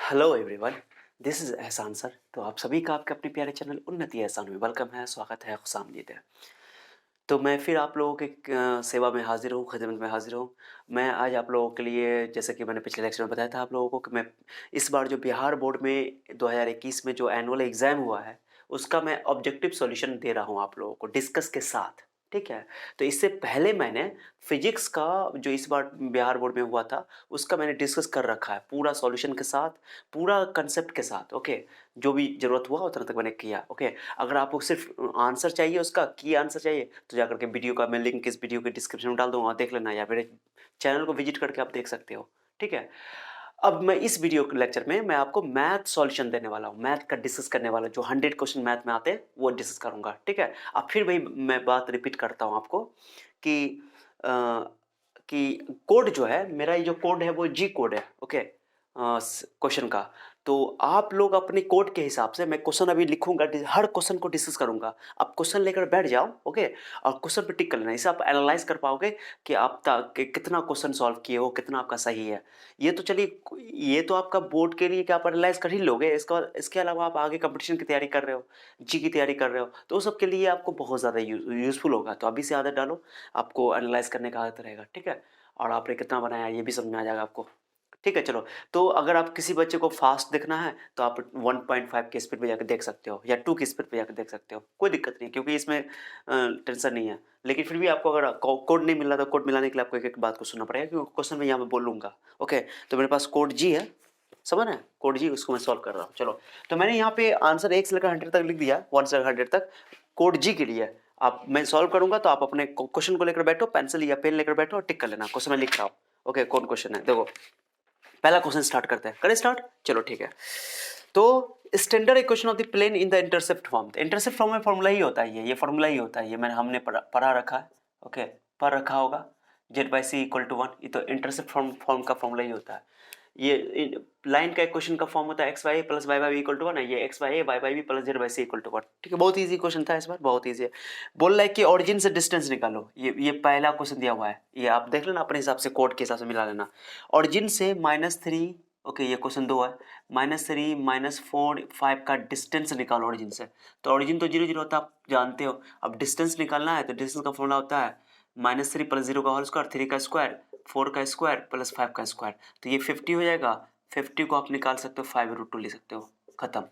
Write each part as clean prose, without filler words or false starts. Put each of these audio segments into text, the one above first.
Hello everyone, this is एहसान sir. तो आप सभी का आपके अपने प्यारे चैनल उन्नति एहसान में वेलकम है, स्वागत है, खुशामदीद है। तो मैं फिर आप लोगों के सेवा में हाज़िर हूँ, खिदमत में हाज़िर हूँ। मैं आज आप लोगों के लिए, जैसे कि मैंने पिछले लेक्चर में बताया था आप लोगों को, कि मैं इस बार जो बिहार बोर्ड में 2021 में जो एनुअल एग्ज़ाम हुआ है, उसका मैं ऑब्जेक्टिव सॉल्यूशन दे रहा हूँ आप लोगों को डिस्कस के साथ, ठीक है? तो इससे पहले मैंने फिज़िक्स का जो इस बार बिहार बोर्ड में हुआ था, उसका मैंने डिस्कस कर रखा है, पूरा सॉल्यूशन के साथ, पूरा कांसेप्ट के साथ, ओके? जो भी ज़रूरत हुआ उतना तक मैंने किया, ओके? अगर आपको सिर्फ़ आंसर चाहिए, उसका की आंसर चाहिए, तो जाकर के वीडियो का मैं लिंक इस वीडियो के डिस्क्रिप्शन में डाल दूँगा, देख लेना, या मेरे चैनल को विज़िट करके आप देख सकते हो, ठीक है? अब मैं इस वीडियो के लेक्चर में मैं आपको मैथ सॉल्यूशन देने वाला हूँ, मैथ का डिस्कस करने वाला हूँ, जो 100 क्वेश्चन मैथ में आते हैं, वो डिस्कस करूँगा, ठीक है? अब फिर वही मैं बात रिपीट करता हूँ आपको कि अ, कि कोड जो है, मेरा ये जो कोड है वो जी कोड है, ओके? क्वेश्चन का। तो आप लोग अपने कोड के हिसाब से, मैं क्वेश्चन अभी लिखूँगा, हर क्वेश्चन को डिस्कस करूँगा। आप क्वेश्चन लेकर बैठ जाओ, ओके? और क्वेश्चन पे टिक कर लेना, इससे आप एनालाइज़ कर पाओगे कि आप कितना क्वेश्चन सॉल्व किए हो, कितना आपका सही है। ये तो चलिए, ये तो आपका बोर्ड के लिए कि आप एनालाइज़ कर ही लोगे, इसके अलावा आप आगे कॉम्पिटिशन की तैयारी कर रहे हो, जी की तैयारी कर रहे हो, तो उस सब के लिए आपको बहुत ज़्यादा यूज़फुल होगा। तो अभी से आदत डालो, आपको एनालाइज़ करने का आदत रहेगा, ठीक है? और आपने कितना बनाया ये भी समझ में आ जाएगा आपको। ठीक है, चलो। तो अगर आप किसी बच्चे को फ़ास्ट देखना है, तो आप 1.5 की स्पीड पे जाके देख सकते हो, या 2 की स्पीड पे जाके देख सकते हो। कोई दिक्कत नहीं है, क्योंकि इसमें टेंशन नहीं है। लेकिन फिर भी आपको अगर कोड नहीं मिल रहा, तो कोड मिलाने के लिए आपको एक-एक बात को सुनना पड़ेगा, क्योंकि क्वेश्चन में यहाँ मैं बोलूँगा। ओके, तो मेरे पास कोड जी है, समझ रहे हैं? कोड जी, उसको मैं सॉल्व कर रहा हूँ। चलो, तो मैंने यहाँ पे आंसर 1 से लेकर 100 तक लिख दिया, 1 से 100 तक। कोड जी के लिए आप, मैं सॉल्व करूँगा, तो आप अपने क्वेश्चन को लेकर बैठो, पेंसिल या पेन लेकर बैठो और टिक कर लेना। क्वेश्चन मैं लिख रहा हूँ। ओके, कौन क्वेश्चन है? देखो, पहला क्वेश्चन स्टार्ट करते हैं। करें स्टार्ट? चलो ठीक है। तो standard equation of the plane in the intercept form. Intercept form में फॉर्मूला ही होता है, ये फॉर्मूला ही होता है, ये मैंने हमने पढ़ा रखा है। ओके, पढ़ रखा होगा। Z by C equal to 1, ये तो इंटरसेप्ट फॉर्म का फॉर्मूला ही होता है। ये लाइन का इक्वेशन का फॉर्म होता है X Y plus Y by B equal to 1 है, ये X Y A Y by B plus Z by C equal to 1। ठीक है, बहुत ईजी क्वेश्चन था इस बार, बहुत ईजी है। बोल रहा है कि ऑरिजिन से डिस्टेंस निकालो, ये पहला क्वेश्चन दिया हुआ है, ये आप देख लेना अपने हिसाब से, कोड के हिसाब से मिला लेना। ऑरिजिन से -3, ओके, ये क्वेश्चन 2 है। -3 -4 5 का डिस्टेंस निकालो ऑरिजिन से। तो ऑरिजिन तो 0 0 होता है, आप जानते हो। अब डिस्टेंस निकालना है, तो डिस्टेंस का फॉर्मूला होता है -3 प्लस 0 का होल स्क्वायर, 3 का स्क्वायर, 4 का स्क्वायर प्लस 5 का स्क्वायर। तो ये 50 हो जाएगा। 50 को आप निकाल सकते हो, 5√2 ले सकते हो, खत्म।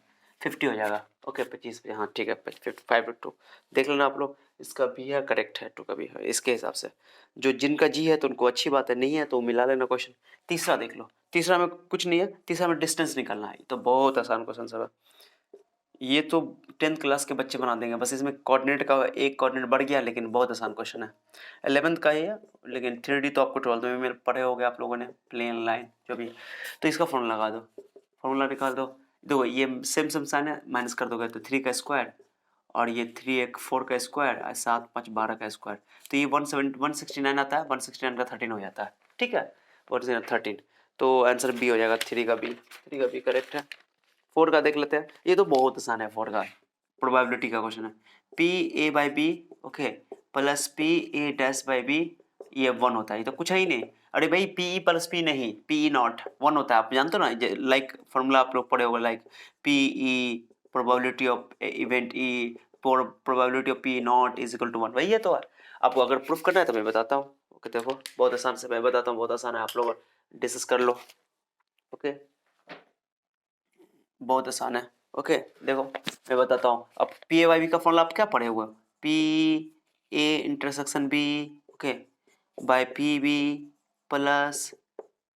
50 हो जाएगा। ओके, 25 पे, हाँ ठीक है, 5√2 देख लेना आप लोग। इसका भी है करेक्ट है, 2 का भी है, इसके हिसाब से। जो जिनका जी है तो उनको अच्छी बात है, नहीं है तो मिला लेना क्वेश्चन। तीसरा देख लो, तीसरा में कुछ नहीं है, तीसरा में डिस्टेंस निकालना है, तो बहुत आसान क्वेश्चन सब है। ये तो 10th क्लास के बच्चे बना देंगे, बस इसमें कोऑर्डिनेट का एक कोऑर्डिनेट बढ़ गया, लेकिन बहुत आसान क्वेश्चन है। 11th का ही है, लेकिन 3D तो आपको 12th में पढ़े होगे आप लोगों ने, प्लेन लाइन जो भी। तो इसका फॉर्मूला लगा दो, फॉर्मूला निकाल दो। देखो, ये सेम सेम साइन है, माइनस कर दोगे तो 3 का स्क्वायर, और ये 3 एक 4 का स्क्वायर, और 7 5 12 का स्क्वायर। तो ये 169 आता है, 169 का 13 हो जाता है, ठीक है, 13। तो आंसर बी हो जाएगा, 3 का बी करेक्ट है। 4 का देख लेते हैं, ये तो बहुत आसान है, 4 का प्रोबेबिलिटी का क्वेश्चन है। P A by B, okay, plus P A dash by B, ये 1 होता है, ये तो कुछ है ही नहीं। अरे भाई, पी ई प्लस पी नहीं, पी ई नॉट 1 होता है, आप जानते हो ना, लाइक फॉर्मूला आप लोग पढ़े होगा, like P E probability of event E probability of P not is equal to 1, वही है। तो आपको अगर प्रूफ करना है तो मैं बताता हूँ। ओके, देखो बहुत आसान से मैं बताता हूँ, बहुत आसान है, आप लोग डिस्कस कर लो। ओके, बहुत आसान है। ओके, देखो मैं बताता हूँ। अब पी ए वाई बी का फॉर्मूला आप क्या पढ़े हुए हो? P A intersection B, okay, by P B plus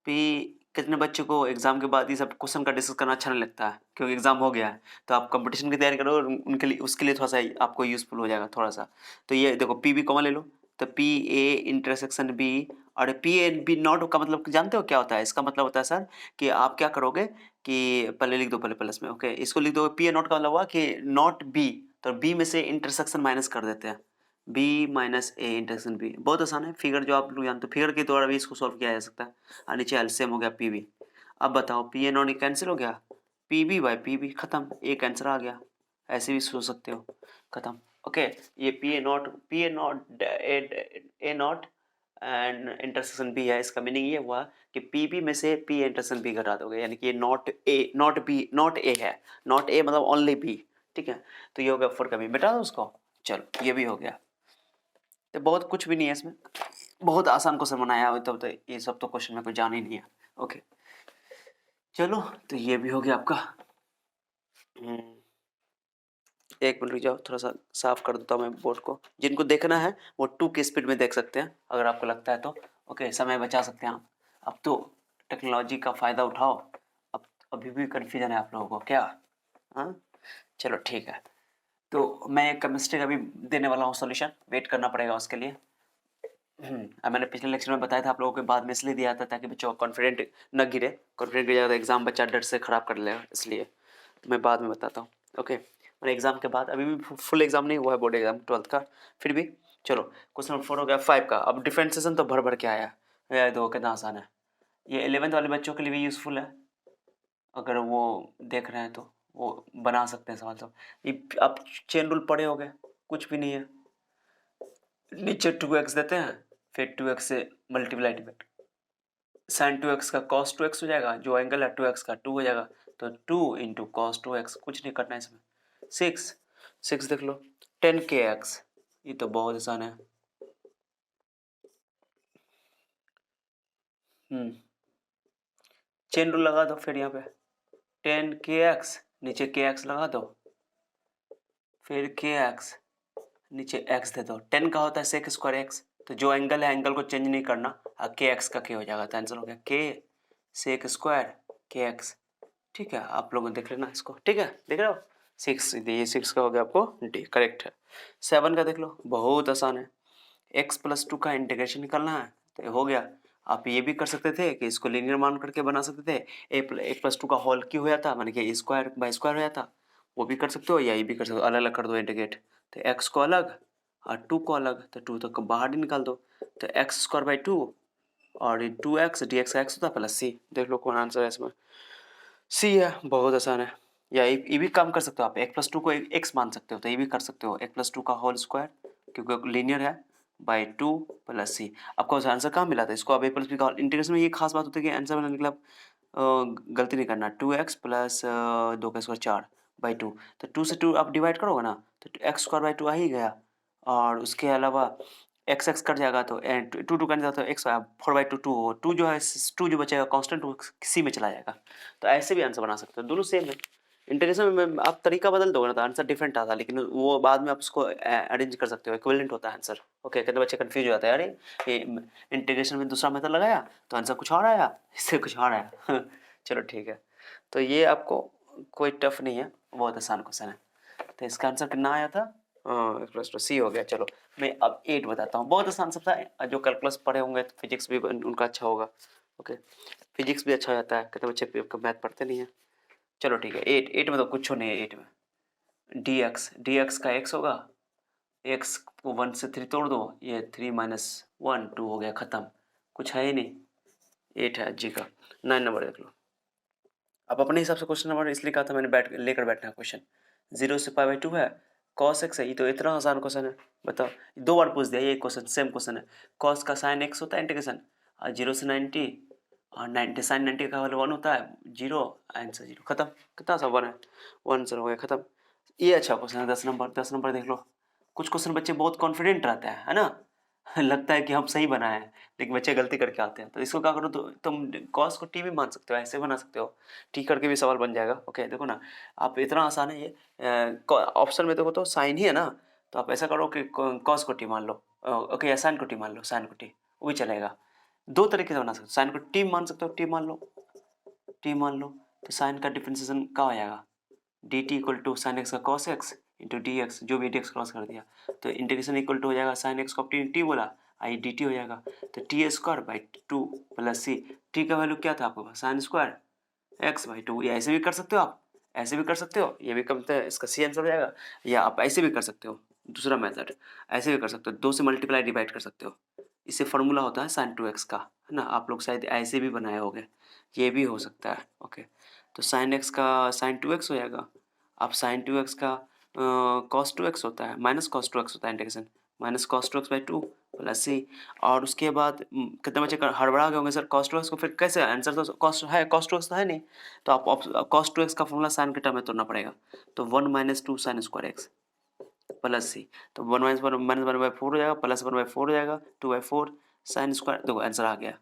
P. कितने बच्चों को एग्जाम के बाद ये सब क्वेश्चन का डिस्कस करना अच्छा नहीं लगता है, क्योंकि एग्जाम हो गया है, तो आप कंपटीशन की तैयारी करो, और उनके लिए, उसके लिए थोड़ा सा आपको यूजफुल हो जाएगा थोड़ा सा। तो ये देखो, पी बी कॉमन ले लो, तो पी ए इंटरसेक्शन बी, और पी ए बी नॉट का मतलब जानते हो क्या होता है? इसका मतलब होता है सर, कि आप क्या करोगे कि पहले लिख दो, पहले प्लस में, ओके, इसको लिख दो। पी ए नॉट का मतलब हुआ कि नॉट बी, तो बी में से इंटरसेक्शन माइनस कर देते हैं, B minus A intersection B. बहुत आसान है, फिगर जो आप लोग जानते हो, फिगर के द्वारा भी इसको सॉल्व किया जा सकता है। और नीचे एलसीएम हो गया पी बी। अब बताओ, पी ए नॉट कैंसिल हो गया, P B by P B, खत्म, एक आंसर आ गया। ऐसे भी सोच सकते हो, खत्म। ओके, ये P A not and intersection B है, इसका मीनिंग ये हुआ कि पी बी में से पी इंटरसेक्शन बी घटा दोगे, यानी कि ये not a, not be, not a है, नॉट ए मतलब ओनली बी, ठीक है। तो ये हो गया 4 का बी, बेटा दो उसको। चलो ये भी हो गया। तो बहुत कुछ भी नहीं है इसमें, बहुत आसान क्वेश्चन बनाया है, तो ये सब तो क्वेश्चन में कोई जान ही नहीं है। ओके चलो, तो ये भी हो गया आपका। एक मिनट रुक जाओ, थोड़ा सा साफ कर देता हूँ मैं बोर्ड को। जिनको देखना है वो 2 की स्पीड में देख सकते हैं अगर आपको लगता है तो। ओके, समय बचा सकते हैं आप। अब तो टेक्नोलॉजी का फ़ायदा उठाओ। अब अभी भी कन्फ्यूजन है आप लोगों को क्या? हाँ चलो ठीक है। तो मैं केमिस्ट्री का भी देने वाला हूँ सॉल्यूशन, वेट करना पड़ेगा उसके लिए। अब मैंने पिछले लेक्चर में बताया था आप लोगों को, बाद में इसलिए दिया था ताकि बच्चों को कॉन्फिडेंट न गिरे। कॉन्फिडेंट गिर जाएगा तो एग्जाम बच्चा डर से ख़राब कर लेगा, इसलिए तो मैं बाद में बताता हूँ। ओके, मैंने एग्जाम के बाद, अभी भी फुल एग्जाम नहीं हुआ है बोर्ड एग्जाम 12th का, फिर भी चलो। क्वेश्चन नंबर 4 हो गया 5 का। अब डिफ्रेंसिएशन तो भर भर के आया है, ये दो कितना आसान है। ये 11th वाले बच्चों के लिए भी यूज़फुल है, अगर वो देख रहे हैं तो वो बना सकते हैं सवाल। तो ये आप चेन रूल पढ़े हो गए, कुछ भी नहीं है। नीचे 2x देते हैं, फिर 2x से मल्टीप्लाई डिवाइड, साइन 2x का कॉस 2x हो जाएगा, जो एंगल है 2x का 2 हो जाएगा, तो 2 इंटू कॉस 2x, कुछ नहीं करना है इसमें। 6 देख लो, 10kx, ये तो बहुत आसान है। चेन रूल लगा दो फिर यहाँ पे, 10kx नीचे kx लगा दो, फिर kx नीचे x दे दो। 10 का होता है सेक स्क्वायर x, तो जो एंगल है एंगल को चेंज नहीं करना, के एक्स का के हो जाएगा, तो आंसर हो गया के सेक स्क्वायर के एक्स। ठीक है, आप लोग देख लेना इसको, ठीक है, देख रहे हो। 6, ये 6 का हो गया आपको डी, करेक्ट है। 7 का देख लो, बहुत आसान है। x+2 का इंटीग्रेशन निकालना है, तो ये हो गया। आप ये भी कर सकते थे कि इसको लीनियर मान करके बना सकते थे, a+2 का होल क्यों हो जाता, माने कि स्क्वायर बाय स्क्वायर हो जाता, वो भी कर सकते हो, या ये भी कर सकते हो, अलग अलग कर दो इंटीग्रेट। तो x को अलग और 2 को अलग, तो 2 तक बाहर ही निकाल दो, तो x² 2 और 2x dx का x होता है प्लस c। देख लो कौन आंसर है इसमें, सी है, बहुत आसान है। या ये भी काम कर सकते हो आप, 1+2 को x मान सकते हो, तो ये भी कर सकते हो 1+2 का होल स्क्वायर, क्योंकि लीनियर है, बाई 2 प्लस सी। आपको आंसर कहाँ मिला था इसको, अब a+b का इंटीग्रेशन में ये खास बात होती है कि आंसर में निकला, गलती नहीं करना, 2x प्लस 2 का स्क्वायर 4 बाई 2, तो 2 से 2 आप डिवाइड करोगे ना, तो x² 2 आ ही गया, और उसके अलावा एक्स एक्स कट जाएगा, तो 2 कट जाता है, एक्स 4/2 2 जो है, 2 जो बचेगा कांस्टेंट वो सी में चला जाएगा। तो ऐसे भी आंसर बना सकते हो, दोनों सेम है। इंटीग्रेशन में आप तरीका बदल दोगे ना तो आंसर डिफरेंट आता है, लेकिन वो बाद में आप उसको अरेंज कर सकते हो, इक्विवेलेंट होता है आंसर। ओके, कितने बच्चे कंफ्यूज हो जाते हैं, अरे ये इंटीग्रेशन में दूसरा मेथड लगाया तो आंसर कुछ और आया, इससे कुछ और आया। चलो ठीक है, तो ये आपको कोई टफ नहीं है, बहुत आसान क्वेश्चन है। तो इसका आंसर कितना आया था, सी हो गया। चलो मैं अब 8 बताता हूँ, बहुत आसान सब था, जो कैलकुलस पढ़े होंगे तो फिजिक्स भी उनका अच्छा होगा। ओके, फिजिक्स भी अच्छा हो जाता है, कितने बच्चे मैथ पढ़ते नहीं है। चलो ठीक है, 8 में तो कुछ नहीं है। 8 में डी एक्स का एक्स होगा, एक्स को 1 से 3 तोड़ दो, ये 3 - 1 2 हो गया, ख़त्म, कुछ है ही नहीं। 8 है जी का। 9 नंबर देख लो, अब अपने हिसाब से क्वेश्चन नंबर इसलिए कहा था मैंने, लेकर बैठना है क्वेश्चन। 0 से π/2 है, cos x है, ये तो इतना आसान क्वेश्चन है, बताओ 2 बार पूछ दिया ये क्वेश्चन, सेम क्वेश्चन है। cos का sin x होता है इंटीग्रेशन, और 0 से 90, और 90 sin 90 का वैल्यू 1 होता है, 0 आंसर 0, खत्म। कितना सा 1 है, 1 आंसर हो गया, खत्म। ये अच्छा क्वेश्चन है। 10 नंबर देख लो, कुछ क्वेश्चन बच्चे बहुत कॉन्फिडेंट रहते हैं, है ना। लगता है कि हम सही बनाए हैं, लेकिन बच्चे गलती करके आते हैं, तो इसको क्या करो, तो तुम कॉस को टी भी मान सकते हो, ऐसे बना सकते हो, टी करके भी सवाल बन जाएगा। ओके देखो ना, आप इतना आसान है ये, ऑप्शन में देखो तो साइन ही है ना, तो आप ऐसा करो कि कॉस को टी मान लो, ओके, या साइन को टी मान लो, साइन को टी, वो भी चलेगा। दो तरीके से बना सकते हो, साइन को टी मान सकते हो, टी मान लो, टी मान लो, तो साइन का डिफ्रेंसिएशन क्या हो जाएगा, d t equal to sine x का cos x into d x, जो भी डी एक्स क्रॉस कर दिया, तो इंटीग्रेशन इक्वल टू हो जाएगा साइन एक्स को टी टी बोला, आई डी टी हो जाएगा, तो t² 2 प्लस सी, टी का वैल्यू क्या था आपके पास, साइन स्क्वायर x/2, या ऐसे भी कर सकते हो आप, ऐसे भी कर सकते हो, ये भी कमते हैं, इसका सी आंसर हो जाएगा। या आप ऐसे भी कर सकते हो, दूसरा मेथड, ऐसे भी कर सकते हो, 2 से मल्टीप्लाई डिवाइड कर सकते हो, इससे फॉर्मूला होता है साइन 2x का, है ना, आप लोग शायद ऐसे भी बनाए होंगे, ये भी हो सकता है। ओके, तो साइन एक्स का साइन 2x हो जाएगा, अब साइन 2x का कॉस 2x होता है, माइनस कॉस 2x होता है integration, minus cos two x by two plus c, और उसके बाद कितने बचे, हड़बड़ा गए होंगे सर कॉस टू एक्स को फिर कैसे, आंसर तो कॉस है, कॉस टू एक्स तो है नहीं, तो आप कॉस टू एक्स का फॉर्मूला साइन के टर्म में तोड़ना पड़ेगा, तो 1 minus two sine square x plus c, तो 1 माइनस वन बाई फोर हो जाएगा, प्लस 1/4 हो जाएगा, 2/4 साइन स्क्वायर, देखो आंसर आ गया।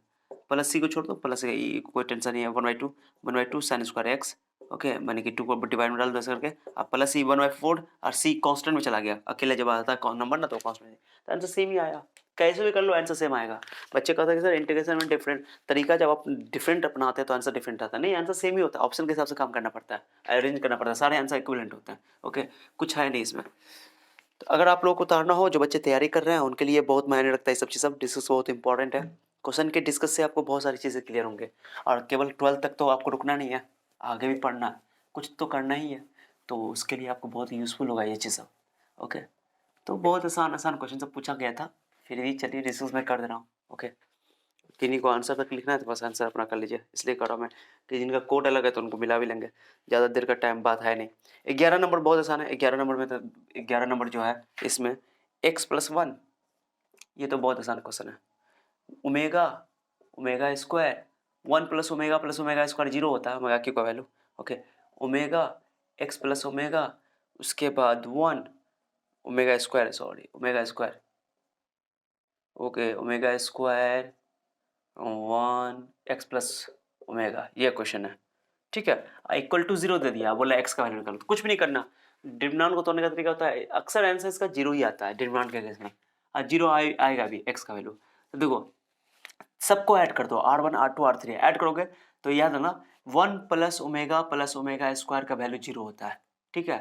प्लस सी को छोड़ दो, प्लस कोई टेंशन नहीं है, 1/2 साइन स्क्वायर एक्स, ओके, मैंने कि 2 को डिवाइड में डाल दो ऐसे करके, अब प्लस सी 1/4 और सी कांस्टेंट में चला गया, अकेले जब आता है नंबर ना तो कांस्टेंट, तो आंसर सेम ही आया, कैसे भी कर लो आंसर सेम आएगा। बच्चे कहते हैं कि सर इंटीग्रेशन में डिफरेंट तरीका, जब आप डिफरेंट अपनाते हैं तो आंसर डिफरेंट आता है, नहीं आंसर सेम ही होता है, ऑप्शन के हिसाब से काम करना पड़ता है, अरेंज करना पड़ता है, सारे आंसर इक्विवेलेंट होते हैं, ओके, कुछ है नहीं इसमें। तो अगर आप लोगों को उतारना हो, जो बच्चे तैयारी कर रहे हैं उनके लिए बहुत मायने रखता है, सब चीज़ सब डिस्कस बहुत इंपॉर्टेंट है, क्वेश्चन के डिस्कस से आपको बहुत सारी चीज़ें क्लियर होंगे, और केवल 12 तक तो आपको रुकना नहीं है, आगे भी पढ़ना है, कुछ तो करना ही है, तो उसके लिए आपको बहुत यूज़फुल होगा ये चीज़ सब, ओके। तो बहुत आसान आसान क्वेश्चन सब पूछा गया था, फिर भी चलिए डिस्कस मैं कर दे रहा हूँ, ओके। किन्हीं को आंसर तक लिखना है तो बस आंसर अपना कर लीजिए, इसलिए कर रहा हूँ मैं कि जिनका कोड अलग है तो उनको मिला भी लेंगे, ज़्यादा देर का टाइम बात है नहीं। 11 नंबर बहुत आसान है, 11 नंबर में तो 11 नंबर जो है इसमें x+1, ये तो बहुत आसान क्वेश्चन है, omega omega square 1 plus omega square 0 होता है, ओमेगा की value, okay, omega x plus omega, उसके बाद 1 omega square, sorry omega square, okay, omega square 1 x plus omega, ये क्वेश्चन है, ठीक है। इक्वल टू 0 दे दिया, बोला x का वैल्यू निकालो, तो कुछ भी नहीं करना, डिटरमिनेंट को तोड़ने का तरीका होता है, अक्सर आंसर इसका 0 ही आता है डिटरमिनेंट के केस में, और 0 आएगा भी x का वैल्यू, तो देखो सबको ऐड कर दो, R1 R2 R3 ऐड करोगे तो याद है ना, 1 प्लस ओमेगा स्क्वायर का वैल्यू 0 होता है, ठीक है,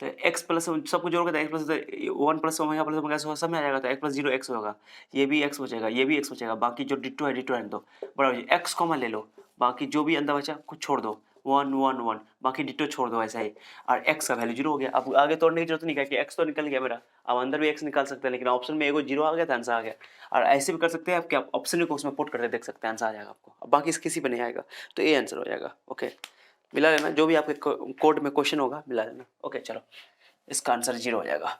तो x प्लस सबको जोड़ोगे तो x प्लस 1 प्लस ओमेगा सब में आ जाएगा, तो x प्लस 0 x होगा, ये भी x बचेगा, ये भी x बचेगा, बाकी जो डिटो है डिटो रहने दो, बराबर x कॉमन ले लो, बाकी जो भी अंदर बचा कुछ छोड़ दो, 1 1 1, बाकी डिटो छोड़ दो ऐसा ही, और x का वैल्यू 0 हो गया। अब आगे तोड़ने की जरूरत नहीं है कि x तो निकल गया मेरा, अब अंदर भी x निकाल सकते हैं, लेकिन ऑप्शन में एगो 0 आ गया था, आंसर आ गया, और ऐसे भी कर सकते हैं आप, क्या ऑप्शन को उसमें पुट करके देख सकते हैं, आंसर आ जाएगा आपको, अब बाकी किसी पे नहीं आएगा, तो ये आंसर हो जाएगा, ओके। मिला लेना, जो भी आपके कोड में क्वेश्चन होगा मिला लेना, ओके। चलो इसका आंसर 0 हो जाएगा,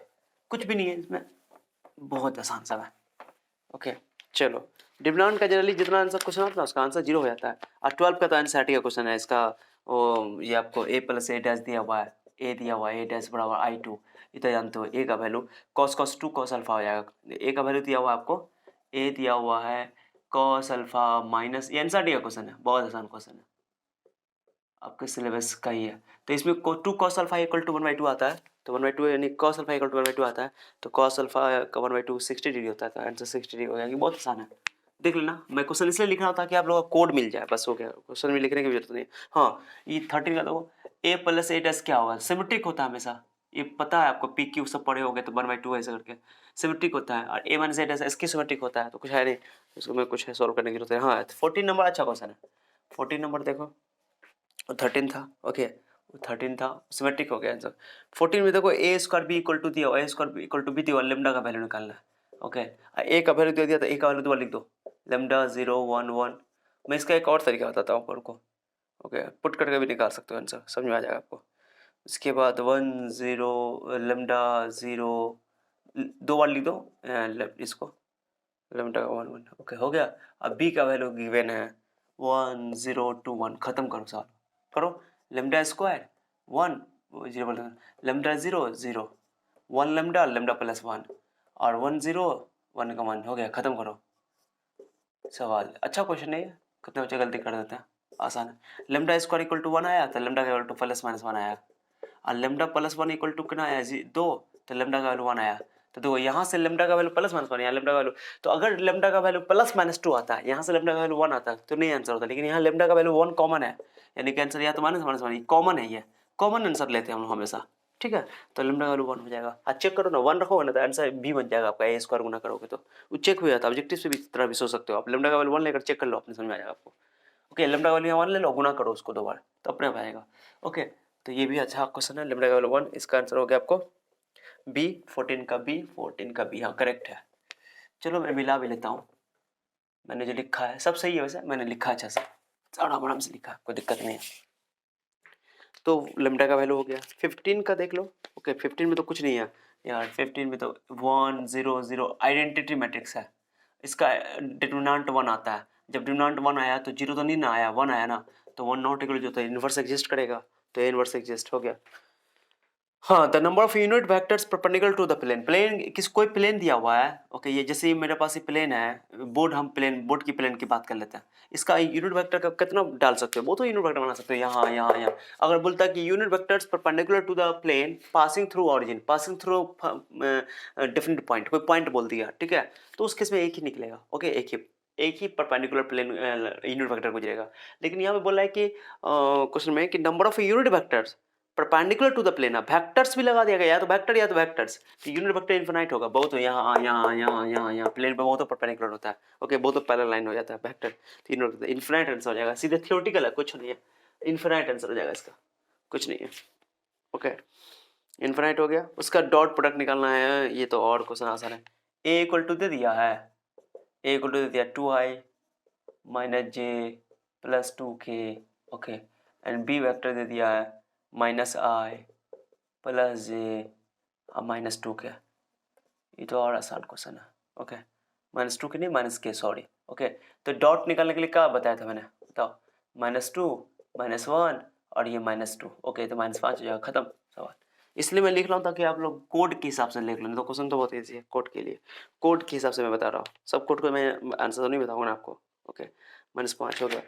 कुछ भी नहीं है इसमें, बहुत आसान सा है, ओके। चलो डिविडेंड का जनरली जितना आंसर क्वेश्चन आता है उसका आंसर 0 हो जाता है, और 12 का तो एनसीईआरटी का क्वेश्चन है इसका, ये आपको a प्लस ए डैश दिया हुआ है, a दिया हुआ है a डैश बराबर i2, ये तो जानते हो, a का वैल्यू cos 2 cos अल्फा हो जाएगा, a का वैल्यू दिया हुआ है आपको, a दिया हुआ है cos अल्फा माइनस, ये एनसीईआरटी का क्वेश्चन है, बहुत आसान क्वेश्चन है, आपके सिलेबस का ही है, तो इसमें 2 cos अल्फा इक्वल टू 1/2 आता है, तो 1/2 यानी cos अल्फा इक्वल टू 1/2 आता है, तो cos अल्फा का 1/2 60 डिग्री होता है, तो आंसर 60 डिग्री हो जाएगी, बहुत आसान है, देख लेना। मैं क्वेश्चन इसलिए लिख रहा होता कि आप लोगों का कोड मिल जाए, बस हो गया, क्वेश्चन में लिखने की जरूरत नहीं। हाँ, ये 13 का देखो, a प्लस ए डैश क्या होगा, सिमेट्रिक होता है हमेशा, ये पता है आपको, पी क्यू सब पढ़े होंगे, तो 1/2 ऐसे करके सिमेट्रिक होता है, और a माइनस ए डैश इसकी सिमेट्रिक होता है, तो कुछ है नहीं, इसको मैं कुछ है सॉल्व करने की जरूरत है। हाँ 14 नंबर अच्छा क्वेश्चन है, 14 नंबर देखो, 13 था, ओके 13 था, सिमेट्रिक हो गया आंसर। 14 में देखो a square b equal to दिया हुआ, a square b equal to b दिया हुआ, लेमडा का वैल्यू निकालना है, ओके। ए का वैल्यू दे दिया तो ए का वैल्यू दोबारा लिख दो, लेमडा 0 1 1। मैं इसका एक और तरीका बताता हूँ आपको, ओके, पुट करके भी निकाल सकते हो आंसर, समझ में आ जाएगा आपको। उसके बाद 1 0 लेमडा 0, दो बार लिख दो इसको, लेमडा 1 1, ओके हो गया। अब बी का वैल्यू गिवन है 1 0 2 1, खत्म करो सॉल्व करो, lambda square 1 0, lambda 0 0, 1 lambda, lambda plus 1, और 1 0 1 का 1 हो गया, खत्म करो सवाल। अच्छा क्वेश्चन नहीं है, कितने बच्चे गलती कर देते हैं, आसान है। लेमडा स्क्वायर इक्वल टू 1 आया, तो लेमडा का इक्वल टू प्लस माइनस 1 आया, और लेमडा प्लस 1 इक्वल टू कितना आया 2, तो लेमडा का वैल्यू 1 आया, तो देखो यहाँ से लेमडा का वैल्यू प्लस माइनस 1, यहाँ लेमडा का वैल्यू, तो अगर लेमडा का वैल्यू प्लस माइनस 2 आता है, यहाँ से लेमडा का वैल्यू 1 आता है तो नहीं आंसर होता, लेकिन यहाँ लेमडा का वैल्यू 1 कॉमन है, यानी कि आंसर या तो माइनस माइनस 1 कॉमन है, ये कॉमन आंसर लेते हैं हम लोग हमेशा, ठीक है। तो लेमडा का वैल्यू 1 हो जाएगा, चेक करो ना, 1 रखोगे ना तो आंसर बी बन जाएगा आपका, ए स्क्वायर गुना करोगे तो वो चेक हो जाता है, ऑब्जेक्टिव से भी इस तरह भी सोच सकते हो आप, लेमडा का वैल्यू 1 लेकर चेक कर लो, अपने समझ में आ जाएगा आपको, ओके। लेमडा का वैल्यू 1 ले लो, गुना करो उसको 2 बार, तो अपने आप आएगा, ओके। तो ये भी अच्छा क्वेश्चन है, लेमडा का वैल्यू 1, इसका आंसर हो गया आपको बी, 14 का बी, 14 का बी, हाँ करेक्ट है। चलो मैं मिला भी लेता हूँ, मैंने जो लिखा है सब सही है, वैसे मैंने लिखा अच्छा से, आराम से लिखा, कोई दिक्कत नहीं है। तो लेमडा का वैल्यू हो गया 15 का, देख लो, ओके 15 में तो कुछ नहीं है, यार 15 में तो 1 0 0 आइडेंटिटी मैट्रिक्स है, इसका डिटरमिनेंट 1 आता है। जब डिटरमिनेंट 1 आया तो 0 तो नहीं ना आया, 1 आया ना, तो 1 नॉट इक्वल जो था इनवर्स एग्जिस्ट करेगा, तो इनवर्स एग्जिस्ट हो गया। हाँ, the number of unit vectors perpendicular to the plane, plane किस कोई प्लेन दिया हुआ है, ओके, ये जैसे मेरे पास ये प्लेन है, बोर्ड, हम प्लेन बोर्ड की प्लेन की बात कर लेते हैं, इसका यूनिट वेक्टर का कितना डाल सकते हो, वो तो यूनिट वेक्टर बना सकते हो, यहाँ यहाँ यहाँ। अगर बोलता है कि unit vectors perpendicular to the plane passing through origin, passing through different point, कोई पॉइंट बोल दिया, ठीक है, तो उस केस में एक ही निकलेगा, ओके, एक ही परपेंडिकुलर प्लेन यूनिट वेक्टर गुजरेगा। लेकिन यहाँ पे बोला है कि क्वेश्चन में कि number of unit vectors perpendicular to the plane, vectors भी लगा दिया गया, या तो वेक्टर या तो वेक्टर्स, तो यूनिट वेक्टर इनफिनाइट होगा, बहुत यहाँ यहाँ यहाँ यहाँ यहाँ प्लेन पे बहुत तो परपेंडिकुलर होता है, ओके, बहुत तो पैरेलल लाइन हो जाता है वेक्टर, तीनों इनफिनाइट आंसर हो जाएगा, सीधे थ्योरेटिकल है, कुछ नहीं है, इनफिनाइट आंसर हो जाएगा इसका, कुछ नहीं है, ओके, इनफिनाइट हो गया। उसका डॉट प्रोडक्ट निकालना है, ये तो और क्वेश्चन आसान है। ए इक्वल टू दे दिया है, ए इक्वल टू दे दिया 2i minus j plus 2k, okay, and b vector दे दिया है minus i plus j minus 2k, ये तो और आसान क्वेश्चन है, ओके, माइनस 2k नहीं, माइनस के, सॉरी, ओके। तो डॉट निकालने के लिए क्या बताया था मैंने, बताओ, -2 -1 और ये -2, ओके, तो -5 हो जाएगा, खत्म सवाल। इसलिए मैं लिख रहा हूँ ताकि आप लोग कोड के हिसाब से लिख लें, तो क्वेश्चन तो बहुत ईजी है कोड के लिए, कोड के हिसाब से मैं बता रहा हूँ, सब कोड को मैं आंसर तो नहीं बताऊंगा ना आपको, ओके, -5 हो गया।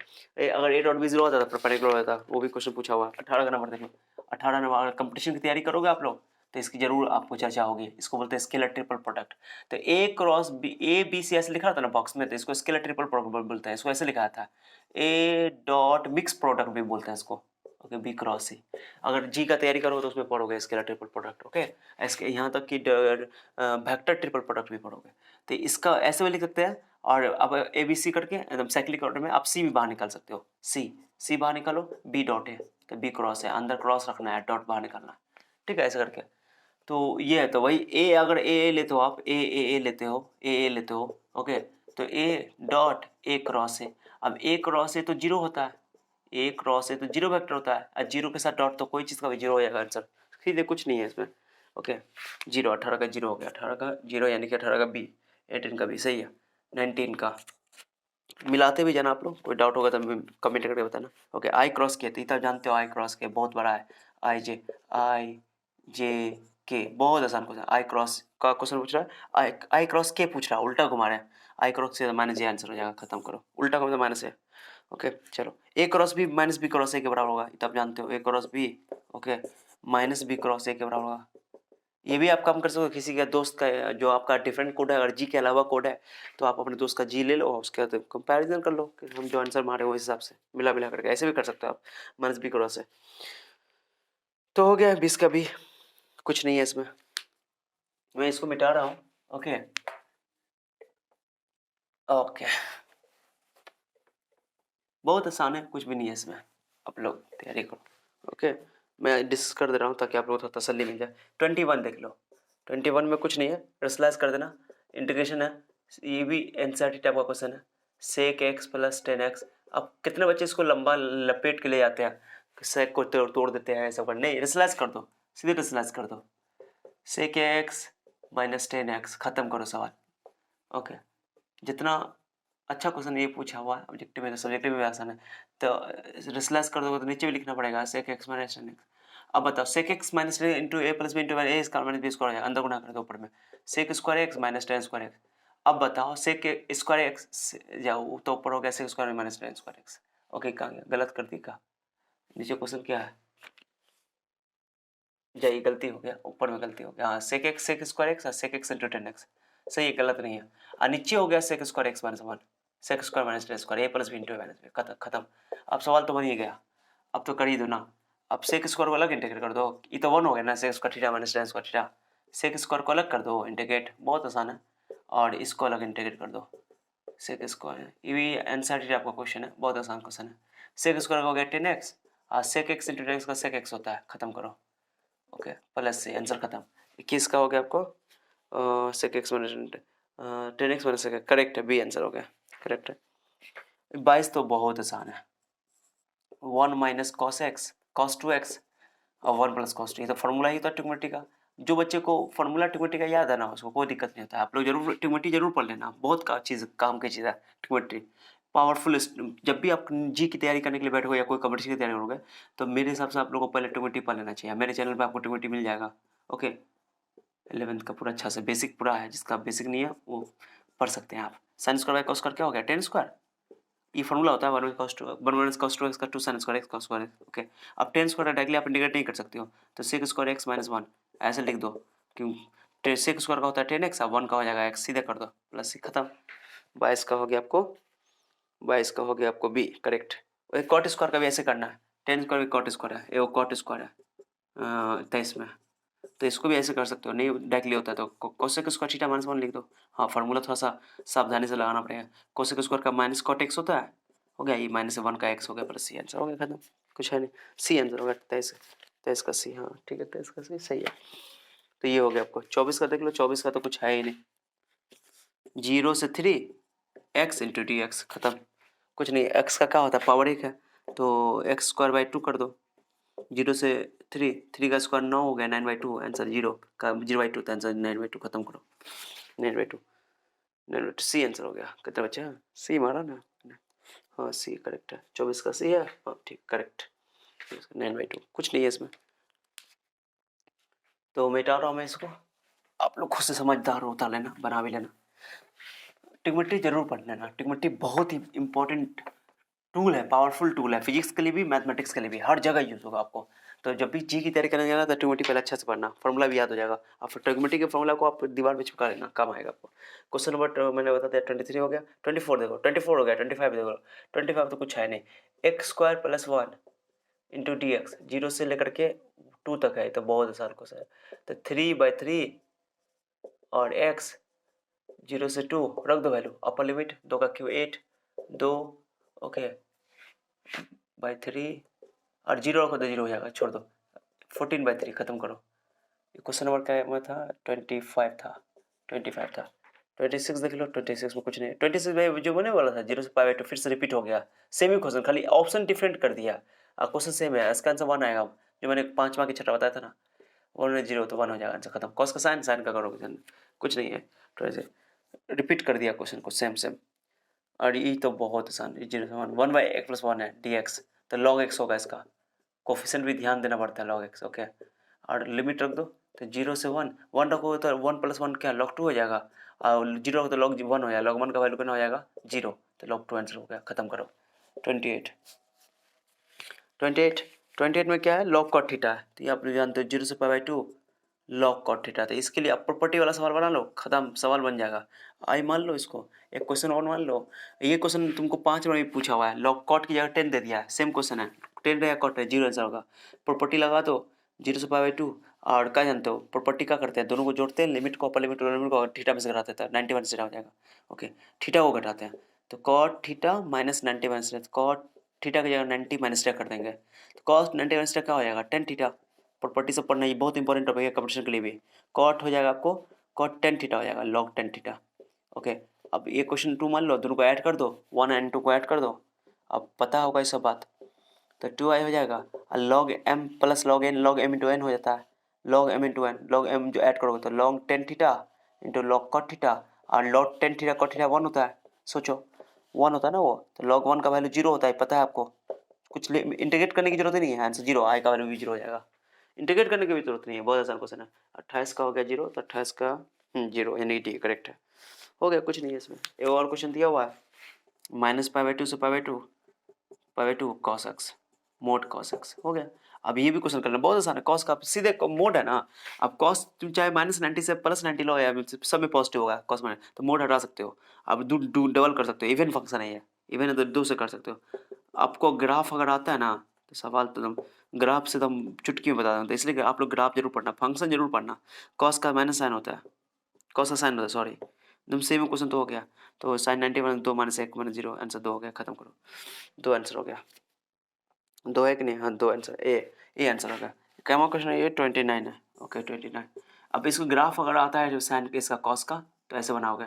अगर ए डॉट बी जीरो होता था, परपेंडिकुलर होता था, वो भी क्वेश्चन पूछा हुआ, 18 का नंबर देख लो, 18 नंबर, अगर कंपटीशन की तैयारी करोगे आप लोग तो इसकी जरूर आपको चर्चा होगी, इसको बोलते हैं स्केलर ट्रिपल प्रोडक्ट। तो a cross b, a B c ऐसे लिखा था ना बॉक्स में, तो इसको स्केलर ट्रिपल प्रोडक्ट बोलते हैं, इसको ऐसे लिखा था, ए डॉट मिक्स प्रोडक्ट भी बोलते हैं इसको, ओके, बी क्रॉस सी। अगर जी का तैयारी करोगे तो उसमें पढ़ोगे स्केलर ट्रिपल प्रोडक्ट, ओके, इसके यहाँ तक कि वेक्टर ट्रिपल प्रोडक्ट भी पढ़ोगे, तो इसका ऐसे में लिख सकते हैं। और अब ए बी सी करके एकदम साइक्लिक ऑर्डर में आप सी भी बाहर निकाल सकते हो, सी बाहर निकालो, बी डॉट है तो बी क्रॉस है, अंदर क्रॉस रखना है, डॉट बाहर निकालना है, ठीक है, ऐसे करके। तो ये है, तो वही ए, अगर ए लेते हो आप, ए लेते हो, ए लेते हो, ओके, तो ए डॉट ए क्रॉस है, अब ए क्रॉस है तो जीरो होता है, ए क्रॉस है तो जीरो वेक्टर होता है, और जीरो के साथ डॉट तो कोई चीज़ का भी जीरो हो जाएगा आंसर, सीधे, कुछ नहीं है इसमें, ओके, जीरो, 18 का जीरो हो गया, 18 का जीरो यानी कि 18 का बी, 18 का बी, सही है, 19 का मिलाते भी जाना आप लोग, कोई डाउट होगा तो कमेंट करके बताना, ओके। आई क्रॉस के, तो इतना जानते हो आई क्रॉस के बहुत बड़ा है, आई जे के, बहुत आसान क्वेश्चन, आई क्रॉस का क्वेश्चन पूछ रहा है, आई क्रॉस के पूछ रहा है, उल्टा घुमा रहा है, आई क्रॉस से माइनस जे आंसर हो जाएगा, खत्म करो, उल्टा घुमा तो माइनस है, ओके, चलो, a cross b minus b cross a के बराबर होगा, तब जानते हो, a cross b, okay, minus b cross a के बराबर होगा। ये भी आप काम कर सकते हो, किसी का दोस्त का जो आपका डिफरेंट कोड है, अगर जी के अलावा कोड है तो आप अपने दोस्त का जी ले लो, उसके बाद कंपैरिजन कर लो कि हम जो आंसर मारे वो इस हिसाब से मिला मिला करके, ऐसे भी कर सकते हो आप, माइनस बी क्रॉस से। तो हो गया 20 का भी, कुछ नहीं है इसमें, मैं इसको मिटा रहा हूँ, ओके, ओके, बहुत आसान है, कुछ भी नहीं है इसमें, आप लोग तैयारी करो, ओके, मैं डिस्कस कर दे रहा हूँ ताकि आप लोगों को तसल्ली मिल जाए। 21 देख लो, 21 में कुछ नहीं है, रेशनलाइज कर देना, इंटीग्रेशन है, ये भी एनसीईआरटी टाइप का क्वेश्चन है, सेक एक्स प्लस 10x। अब कितने बच्चे इसको लंबा लपेट के ले जाते हैं, सेक को तोड़ देते हैं, ऐसा नहीं, रेशनलाइज कर दो, सीधे रेशनलाइज कर दो, सेक एक्स माइनस 10x, खत्म करो सवाल, ओके। जितना अच्छा क्वेश्चन ये पूछा हुआ है ऑब्जेक्टिव में, तो सब्जेक्टिव में आसान है, तो रेशनलाइज कर दोगे तो नीचे भी लिखना पड़ेगा सेक एक्स माइनस 10x। अब बताओ, sec X minus into A plus B into A square minus B square, अंदर गुना कर दो ऊपर में, sec square x minus 10 square X. अब बताओ, सेक स्क्वायर एक्स जाओ तो ऊपर हो गया sec square minus 10 square X, okay, कहाँ गया, गलत कर दी का, नीचे क्वेश्चन क्या है, जाइए, गलती हो गया, ऊपर में गलती हो गया, हाँ, सेक स्क्वायर एक्स और सेक एक्स इंटू 10x, सही है, गलत नहीं है, और नीचे हो गया sec square x minus 1, sec square minus 10 square, a plus B into minus b, खत्म। अब सवाल तो बन ही गया, अब तो कर ही दो ना, अब सेक स्क्वायर को अलग इंटीग्रेट कर दो, ये तो 1 हो गया ना, sec square theta minus 10 square theta, sec square को अलग कर दो इंटीग्रेट, बहुत आसान है, और इसको अलग इंटीग्रेट कर दो, सेक स्क्वायर, ये भी एनसीईआरटी टाइप का क्वेश्चन है, बहुत आसान क्वेश्चन है, सेक स्क्वायर हो गया 10x, और सेक एक्स इंटू 10x का सेक एक्स होता है, खत्म करो, ओके, प्लस से आंसर खत्म। 21 का हो गया आपको sec X minus 10x minus, correct है, बी आंसर हो गया, करेक्ट है। 22 तो बहुत आसान है, 1 minus cos x cos 2x और 1 प्लस कॉस 2, ये तो फॉर्मूला ही था ट्रिग्नोमेट्री का, जो बच्चे को फॉर्मूला ट्रिग्नोमेट्री का याद है ना, उसको कोई दिक्कत नहीं होता है। आप लोग जरूर ट्रिग्नोमेट्री जरूर पढ़ लेना, बहुत काम की चीज़ है ट्रिग्नोमेट्री। पावरफुल जब भी आप जी की तैयारी करने के लिए बैठोगे या कोई कॉम्पिटिशन की तैयारी करोगे, तो मेरे हिसाब से आप लोगों को पहले ट्रिग्नोमेट्री पढ़ लेना चाहिए। मेरे चैनल पे आपको ट्रिग्नोमेट्री मिल जाएगा। ओके, 11th का पूरा अच्छा से बेसिक पूरा है, जिसका बेसिक नहीं है वो पढ़ सकते हैं आप। Sine square by cos square क्या हो गया, टेन स्क्वायर। ये फॉर्मूला होता है 1 cos 2 1 minus cos 2 x का 2 sin square x cos square x। Okay, अब टेन स्क्वायर डायरेक्टली आप इंटीग्रेट नहीं कर सकते हो, तो sec स्क्वायर x माइनस 1 ऐसे लिख दो, क्यों sec स्क्वायर का होता है 10x, अब 1 का हो जाएगा x, सीधे कर दो प्लस c, खत्म। 22 का हो गया आपको, 22 का हो गया आपको बी करेक्ट। कॉट स्क्वायर का भी ऐसे करना है, टेन स्क्वायर भी कॉट स्क्वायर है, वो कॉट स्क्वायर है 23 में, तो इसको भी ऐसे कर सकते हो। नहीं डायरेक्टली होता है तो कोसेक स्क्वायर थीटा माइनस 1 लिख दो। हाँ, फार्मूला थोड़ा सा सावधानी से लगाना पड़ेगा। कोसेक स्क्वायर का माइनस कॉट एक्स होता है, हो गया, ये माइनस 1 का एक्स हो गया प्लस सी, आंसर हो गया खत्म, कुछ है नहीं, सी आंसर हो गया 23 23 का सी। हाँ ठीक है, 23 का सी सही है। तो ये हो गया आपको। 24 का देख लो, 24 का तो कुछ है ही नहीं, 0 से 3 एक्स इंटू डी एक्स, खत्म। कुछ नहीं, एक्स का क्या होता है, पावर 1 है, तो एक्स स्क्वायर बाई 2 कर दो। 0 से 3 का स्क्वायर 9 हो गया, 9/2 आंसर, 0 का 0/2 तो आंसर 9/2, खत्म करो 9/2 9/2 सी आंसर हो गया। कितना बच्चा, सी मारा ना, हाँ सी करेक्ट है, 24 का सी है, हाँ ठीक करेक्ट, 9/2 कुछ नहीं है इसमें। तो मिटा रहा हूँ मैं इसको, आप लोग खुद से समझदार होता लेना, बना भी लेना। ट्रिग्नोमेट्री जरूर पढ़ लेना, ट्रिग्नोमेट्री बहुत ही इंपॉर्टेंट टूल है, पावरफुल टूल है, फिजिक्स के लिए भी मैथमेटिक्स के लिए भी, हर जगह यूज होगा आपको। तो जब भी जी की तैयारी करने जाना तो ट्रिग्नोमेट्री पहले अच्छे से पढ़ना, फॉर्मूला भी याद हो जाएगा। अब ट्रिग्नोमेट्री के फॉर्मूला को आप दीवार पे चिपका लेना, काम आएगा आपको। क्वेश्चन नंबर मैंने बता दिया 23 हो गया, 24 देखो, 24 हो गया, 25 देखो, 25 तो कुछ है नहीं, x square plus 1 into d x, 0 से लेकर के 2 तक है, तो बहुत आसान क्वेश्चन है। तो 3/3 और एक्स 0 से 2 रख दो वैल्यू, अपर लिमिट 2 का क्यू 8 2, ओके बाई 3 और 0 रखो तो 0 हो जाएगा, छोड़ दो, 14/3 खत्म करो। क्वेश्चन नंबर क्या में था, 25 था, 25 था। 26 देख लो, 26 में कुछ नहीं, 26 में जो बने वाला था 0 से π/2 फिर से रिपीट हो गया, सेम ही क्वेश्चन, खाली ऑप्शन डिफरेंट कर दिया, क्वेश्चन सेम है, इसका आंसर 1 आएगा, जो मैंने 5 मार्क की छठा बताया था ना, 1 में 0 तो 1 हो जाएगा आंसर, खत्म। कॉस का साइन, साइन का करोगे, कुछ नहीं है, तो ऐसे रिपीट कर दिया क्वेश्चन को सेम सेम। और ये तो बहुत आसान, 0 से 1 1/x+1 है डी एक्स, तो लॉग एक्स होगा इसका, कोफिशिएंट भी ध्यान देना पड़ता है, लॉग एक्स, ओके। और लिमिट रख दो, तो 0 से 1 1 रखो तो 1 + 1 क्या log 2 हो जाएगा, और 0 रखो तो log 1 हो जाएगा, log 1 का वैल्यू कितना हो जाएगा 0, तो log 2 आंसर हो गया, खत्म करो। 28 28 28 में क्या है, log cot थीटा है, तो ये आप लोग जानते हो 0 से π/2 log cot थीटा, तो इसके लिए आप प्रॉपर्टी वाला सवाल बना लो, खत्म, सवाल बन जाएगा। आई मान लो इसको, एक क्वेश्चन और मान लो, ये क्वेश्चन तुमको 5 में भी पूछा हुआ है, log cot की जगह 10 दे दिया है, सेम क्वेश्चन है, 10 या cot है, 0 आंसर होगा। प्रॉपर्टी लगा दो, 0 से π/2, और क्या जानते हो प्रॉपर्टी क्या करते हैं, दोनों को जोड़ते हैं, लिमिट को, अपर लिमिट लोअर लिमिट को थीटा में से घटा देता है, 91 से हो जाएगा, ओके, थीटा को घटाते हैं, तो cot थीटा माइनस 91 से, cot थीटा की जगह 90 माइनस क्या कर देंगे, तो cos 90 माइनस क्या हो जाएगा 10 थीटा। प्रॉपर्टी से पढ़ना, ये बहुत इंपॉर्टेंट टॉपिक है कंपटीशन के लिए भी। कॉट हो जाएगा आपको, कॉट 10 थीटा हो जाएगा, log 10 थीटा, ओके। अब ये क्वेश्चन 2 मान लो, दोनों को ऐड कर दो, 1 एंड 2 को ऐड कर दो, अब पता होगा ये सब बात, तो 2i हो जाएगा, और log m plus log n, log m into n हो जाता है, log m into n, log m जो ऐड करोगे तो log 10 theta into log cot theta, और log 10 थीटा cot थीटा 1 होता है, सोचो 1 होता है ना वो, तो log 1 का वैल्यू 0 होता है, पता है आपको, कुछ इंटीग्रेट करने की जरूरत ही नहीं है, आंसर 0, i का वैल्यू भी 0 हो जाएगा, इंटीग्रेट करने की भी जरूरत नहीं है, बहुत आसान क्वेश्चन है। 28 का हो गया 0, तो 28 का 0 यानी डी करेक्ट है, हो गया, कुछ नहीं है इसमें। एक और क्वेश्चन दिया हुआ है, -π/2 से π/2 cos x mode cos x, हो गया। अब ये भी क्वेश्चन करना बहुत आसान है, cos का सीधे मोड है ना, अब cos तुम चाहे -90 से +90 लो, या सब में पॉजिटिव होगा cos में, तो मोड हटा सकते हो, अब डबल कर सकते हो, इवन फंक्शन है ये, इवन है तो 2 से कर सकते हो। आपको ग्राफ अगर आता है ना, तो सवाल तो एकदम ग्राफ से एकदम चुटकी में बता दूँ, तो इसलिए आप लोग ग्राफ जरूर पढ़ना, फंक्शन जरूर पढ़ना, cos का माइनस साइन होता है, cos का साइन होता है, सॉरी, एकदम सेम क्वेश्चन तो हो गया, तो साइन 90 - 2 - 1 - 0 आंसर 2 हो गया, खत्म करो, 2 आंसर हो गया, 2 है कि नहीं, हाँ 2 आंसर, ए आंसर हो गया। कैमा क्वेश्चन है ये 29 है, ओके 29। अब इसको ग्राफ अगर आता है जो साइन के इसका cos का, तो ऐसे बनाओगे,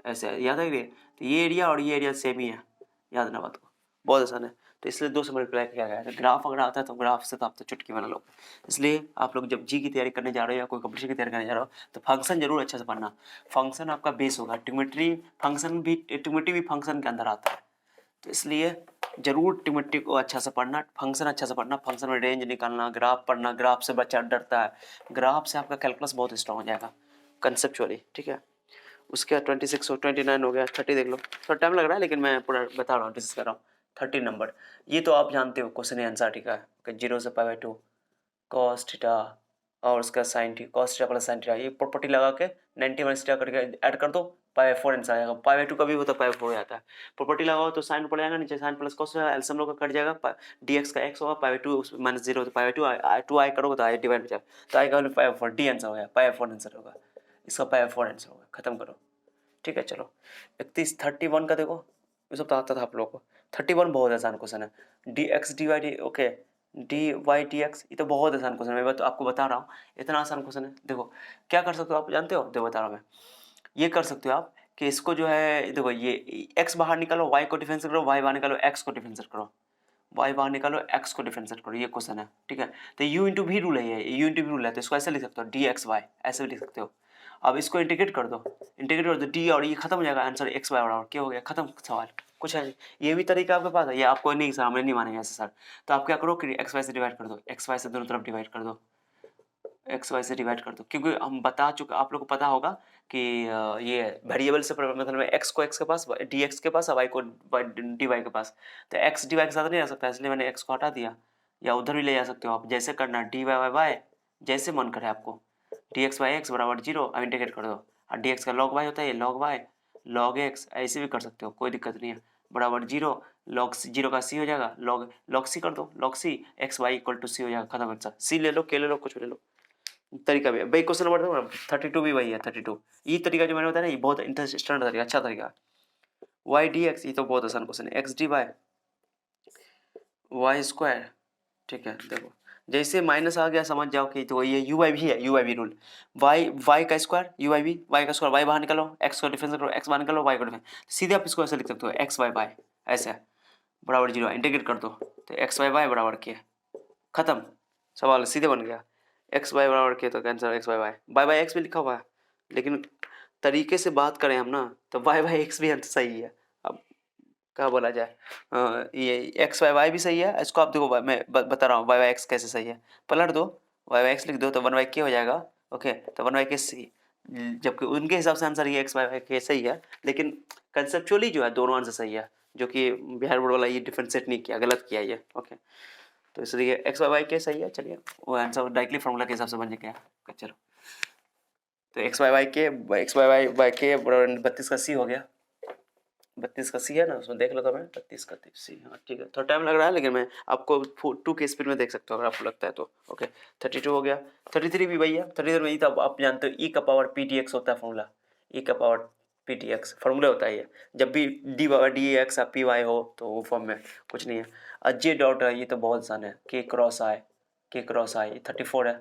ऐसे याद है कि तो ये एरिया और ये एरिया सेम ही है, याद ना बात को, बहुत आसान है। तो इसलिए 2 से मल्टीप्लाई किया गया है। ग्राफ अगर आता है तो ग्राफ से तो आप तो चुटकी बना लो। इसलिए आप लोग जब जी की तैयारी करने जा रहे हो या कोई कॉम्पिटिशन की तैयारी करने जा रहे हो तो फंक्शन जरूर अच्छे से पढ़ना। फंक्शन आपका बेस होगा। ट्रिग्नोमेट्री फंक्शन भी, ट्रिग्नोमेट्री भी फंक्शन के अंदर आता है। तो इसलिए जरूर ट्रिग्नोमेट्री को अच्छा से पढ़ना, फंक्शन अच्छा से पढ़ना। फंक्शन में रेंज निकालना, ग्राफ पढ़ना। ग्राफ से बच्चा डरता है, ग्राफ से आपका कैलकुलस बहुत स्ट्रॉन्ग हो जाएगा कंसेप्चुअली, ठीक है। उसके बाद 26 हो, 29 हो गया, 30 देख लो। थोड़ा टाइम लग रहा है लेकिन मैं पूरा बता रहा हूँ, डिस्कस कर रहा हूँ। 30 नंबर, ये तो आप जानते हो क्वेश्चन आंसर, ठीक है। 0 से π/2 cos थीटा और उसका sin theta, cos theta plus sin theta, ये प्रॉपर्टी लगा के 90 माइनस थीटा करके ऐड कर दो, π/4 आंसर आएगा। π/2 कभी होता है π/4 आता है। प्रॉपर्टी लगाओ तो साइन पड़ जाएगा, नीचे साइन प्लस cos एलसीएम लोग का कट जाएगा, dx का x होगा, π/2 माइनस 0 तो π/2 2 आई करोगे तो आई डिवाइड हो जाएगा, तो आएगा π/4, डी आंसर हो गया, π/4 आंसर होगा, इसका π/4 आंसर होगा। खत्म करो, ठीक है। चलो 31 का देखो, ये सब तो आता था आप लोगों को। 31 बहुत आसान क्वेश्चन है। D X D Y D, okay, D Y D X, ये तो बहुत आसान क्वेश्चन है। मैं तो आपको बता रहा हूँ, इतना आसान क्वेश्चन है। देखो क्या कर सकते हो आप, जानते हो, देखो बता रहा हूँ मैं। ये कर सकते हो आप कि इसको जो है, देखो ये एक्स बाहर निकालो, वाई को डिफरेंशिएट करो, वाई बाहर निकालो, एक्स को डिफरेंशिएट करो, वाई बाहर निकालो, एक्स को डिफरेंशिएट करो, ये क्वेश्चन है, ठीक है। तो यू इंटू भी रूल है, ये यू इंटू भी रूल है, तो इसको ऐसे लिख सकते हो, डी एक्स वाई, ऐसे भी लिख सकते हो। अब इसको इंटीग्रेट कर दो, इंटीग्रेट कर दो, डी और ये खत्म हो जाएगा, आंसर एक्स वाई बराबर क्या हो गया, खत्म सवाल, कुछ है नहीं। ये भी तरीका आपके पास है, ये आपको नहीं सामने नहीं मानेंगे ऐसे सर। तो आप क्या करो कि एक्स वाई से डिवाइड कर दो, एक्स वाई से दोनों तरफ डिवाइड कर दो, एक्स वाई से डिवाइड कर दो, क्योंकि हम बता चुके, आप लोग को पता होगा कि ये वेरिएबल से मतलब एक्स को एक्स के पास, डी एक्स के पास, वाई को डी वाई के पास, तो एक्स डी वाई के साथ नहीं रह सकता, इसलिए मैंने एक्स को हटा दिया। या उधर भी ले जा सकते हो आप, जैसे करना, डी वाई वाई वाई, जैसे मन करे आपको, डी एक्स वाई एक्स बराबर 0, अब इंटीग्रेट कर दो, और डी एक्स का लॉग वाई होता है, लॉग वाई लॉग एक्स, ऐसे भी कर सकते हो, कोई दिक्कत नहीं है, बराबर 0, लॉग 0 का सी हो जाएगा, लॉग लॉग सी कर दो, log c x y equal to c हो जाएगा, खत्म आंसर। सी ले लो, के ले लो, कुछ भी ले लो, तरीका भी है भाई। क्वेश्चन नंबर 32 भी वही है, 32। ये तरीका जो मैंने बताया ना, ये बहुत इंटरेस्टिंग तरीका, अच्छा तरीका। वाई डी एक्स, ये तो बहुत आसान क्वेश्चन है, X D Y Y square, ठीक है। देखो जैसे माइनस आ गया समझ जाओ कि तो ये यू वाई भी है, यू वाई भी रूल, वाई वाई का स्क्वायर यू वाई भी, वाई का स्क्वायर, वाई बाहर निकालो, एक्स का डिफरेंस करो, एक्स बाहर निकालो, वाई का डिफरेंस, सीधे आप इसको ऐसे लिख सकते हो, एक्स वाई वाई ऐसे बराबर 0, इंटीग्रेट कर दो, तो एक्स वाई वाई बराबर के, खत्म, सवाल सीधे बन गया। एक्स वाई बराबर के, तो answer X Y Y, Y Y X भी लिखा हुआ है, लेकिन तरीके से बात करें हम ना, तो वाई वाई एक्स भी सही है। अब क्या बोला जाए, ये एक्स वाई वाई भी सही है, इसको आप देखो, मैं बता रहा हूँ वाई वाई एक्स कैसे सही है, पलट दो, वाई वाई एक्स लिख दो तो 1 वाई के हो जाएगा, ओके, तो 1 वाई के सी, जबकि उनके हिसाब से आंसर ये एक्स वाई वाई के सही है, लेकिन कंसेप्चुअली जो है दोनों आंसर सही है, जो कि बिहार बोर्ड वाला ये डिफरेंशिएट नहीं किया, गलत किया ये, ओके। तो इसलिए एक्स वाई वाई के सही है, चलिए वो आंसर डायरेक्टली फॉर्मूला के हिसाब से बन गया, चलो। तो एक्स वाई वाई के 32 का सी हो गया, 32 का सी है ना, उसमें देख लो तो मैं 32 का सी, हाँ ठीक है, थोड़ा टाइम लग रहा है लेकिन मैं आपको 2 के स्पीड में देख सकता हूँ अगर आपको लगता है तो, ओके। 32 हो गया, 33 भी वही है, 33 में तो आप जानते हो ई का पावर पी डी एक्स होता है फॉर्मूला, ई का power P D x formula होता है ये, जब भी डी एक्स पी वाई हो तो वो फॉर्म में कुछ नहीं है। और जे डॉट है, ये तो बहुत आसान है, के क्रॉस आई 34 है,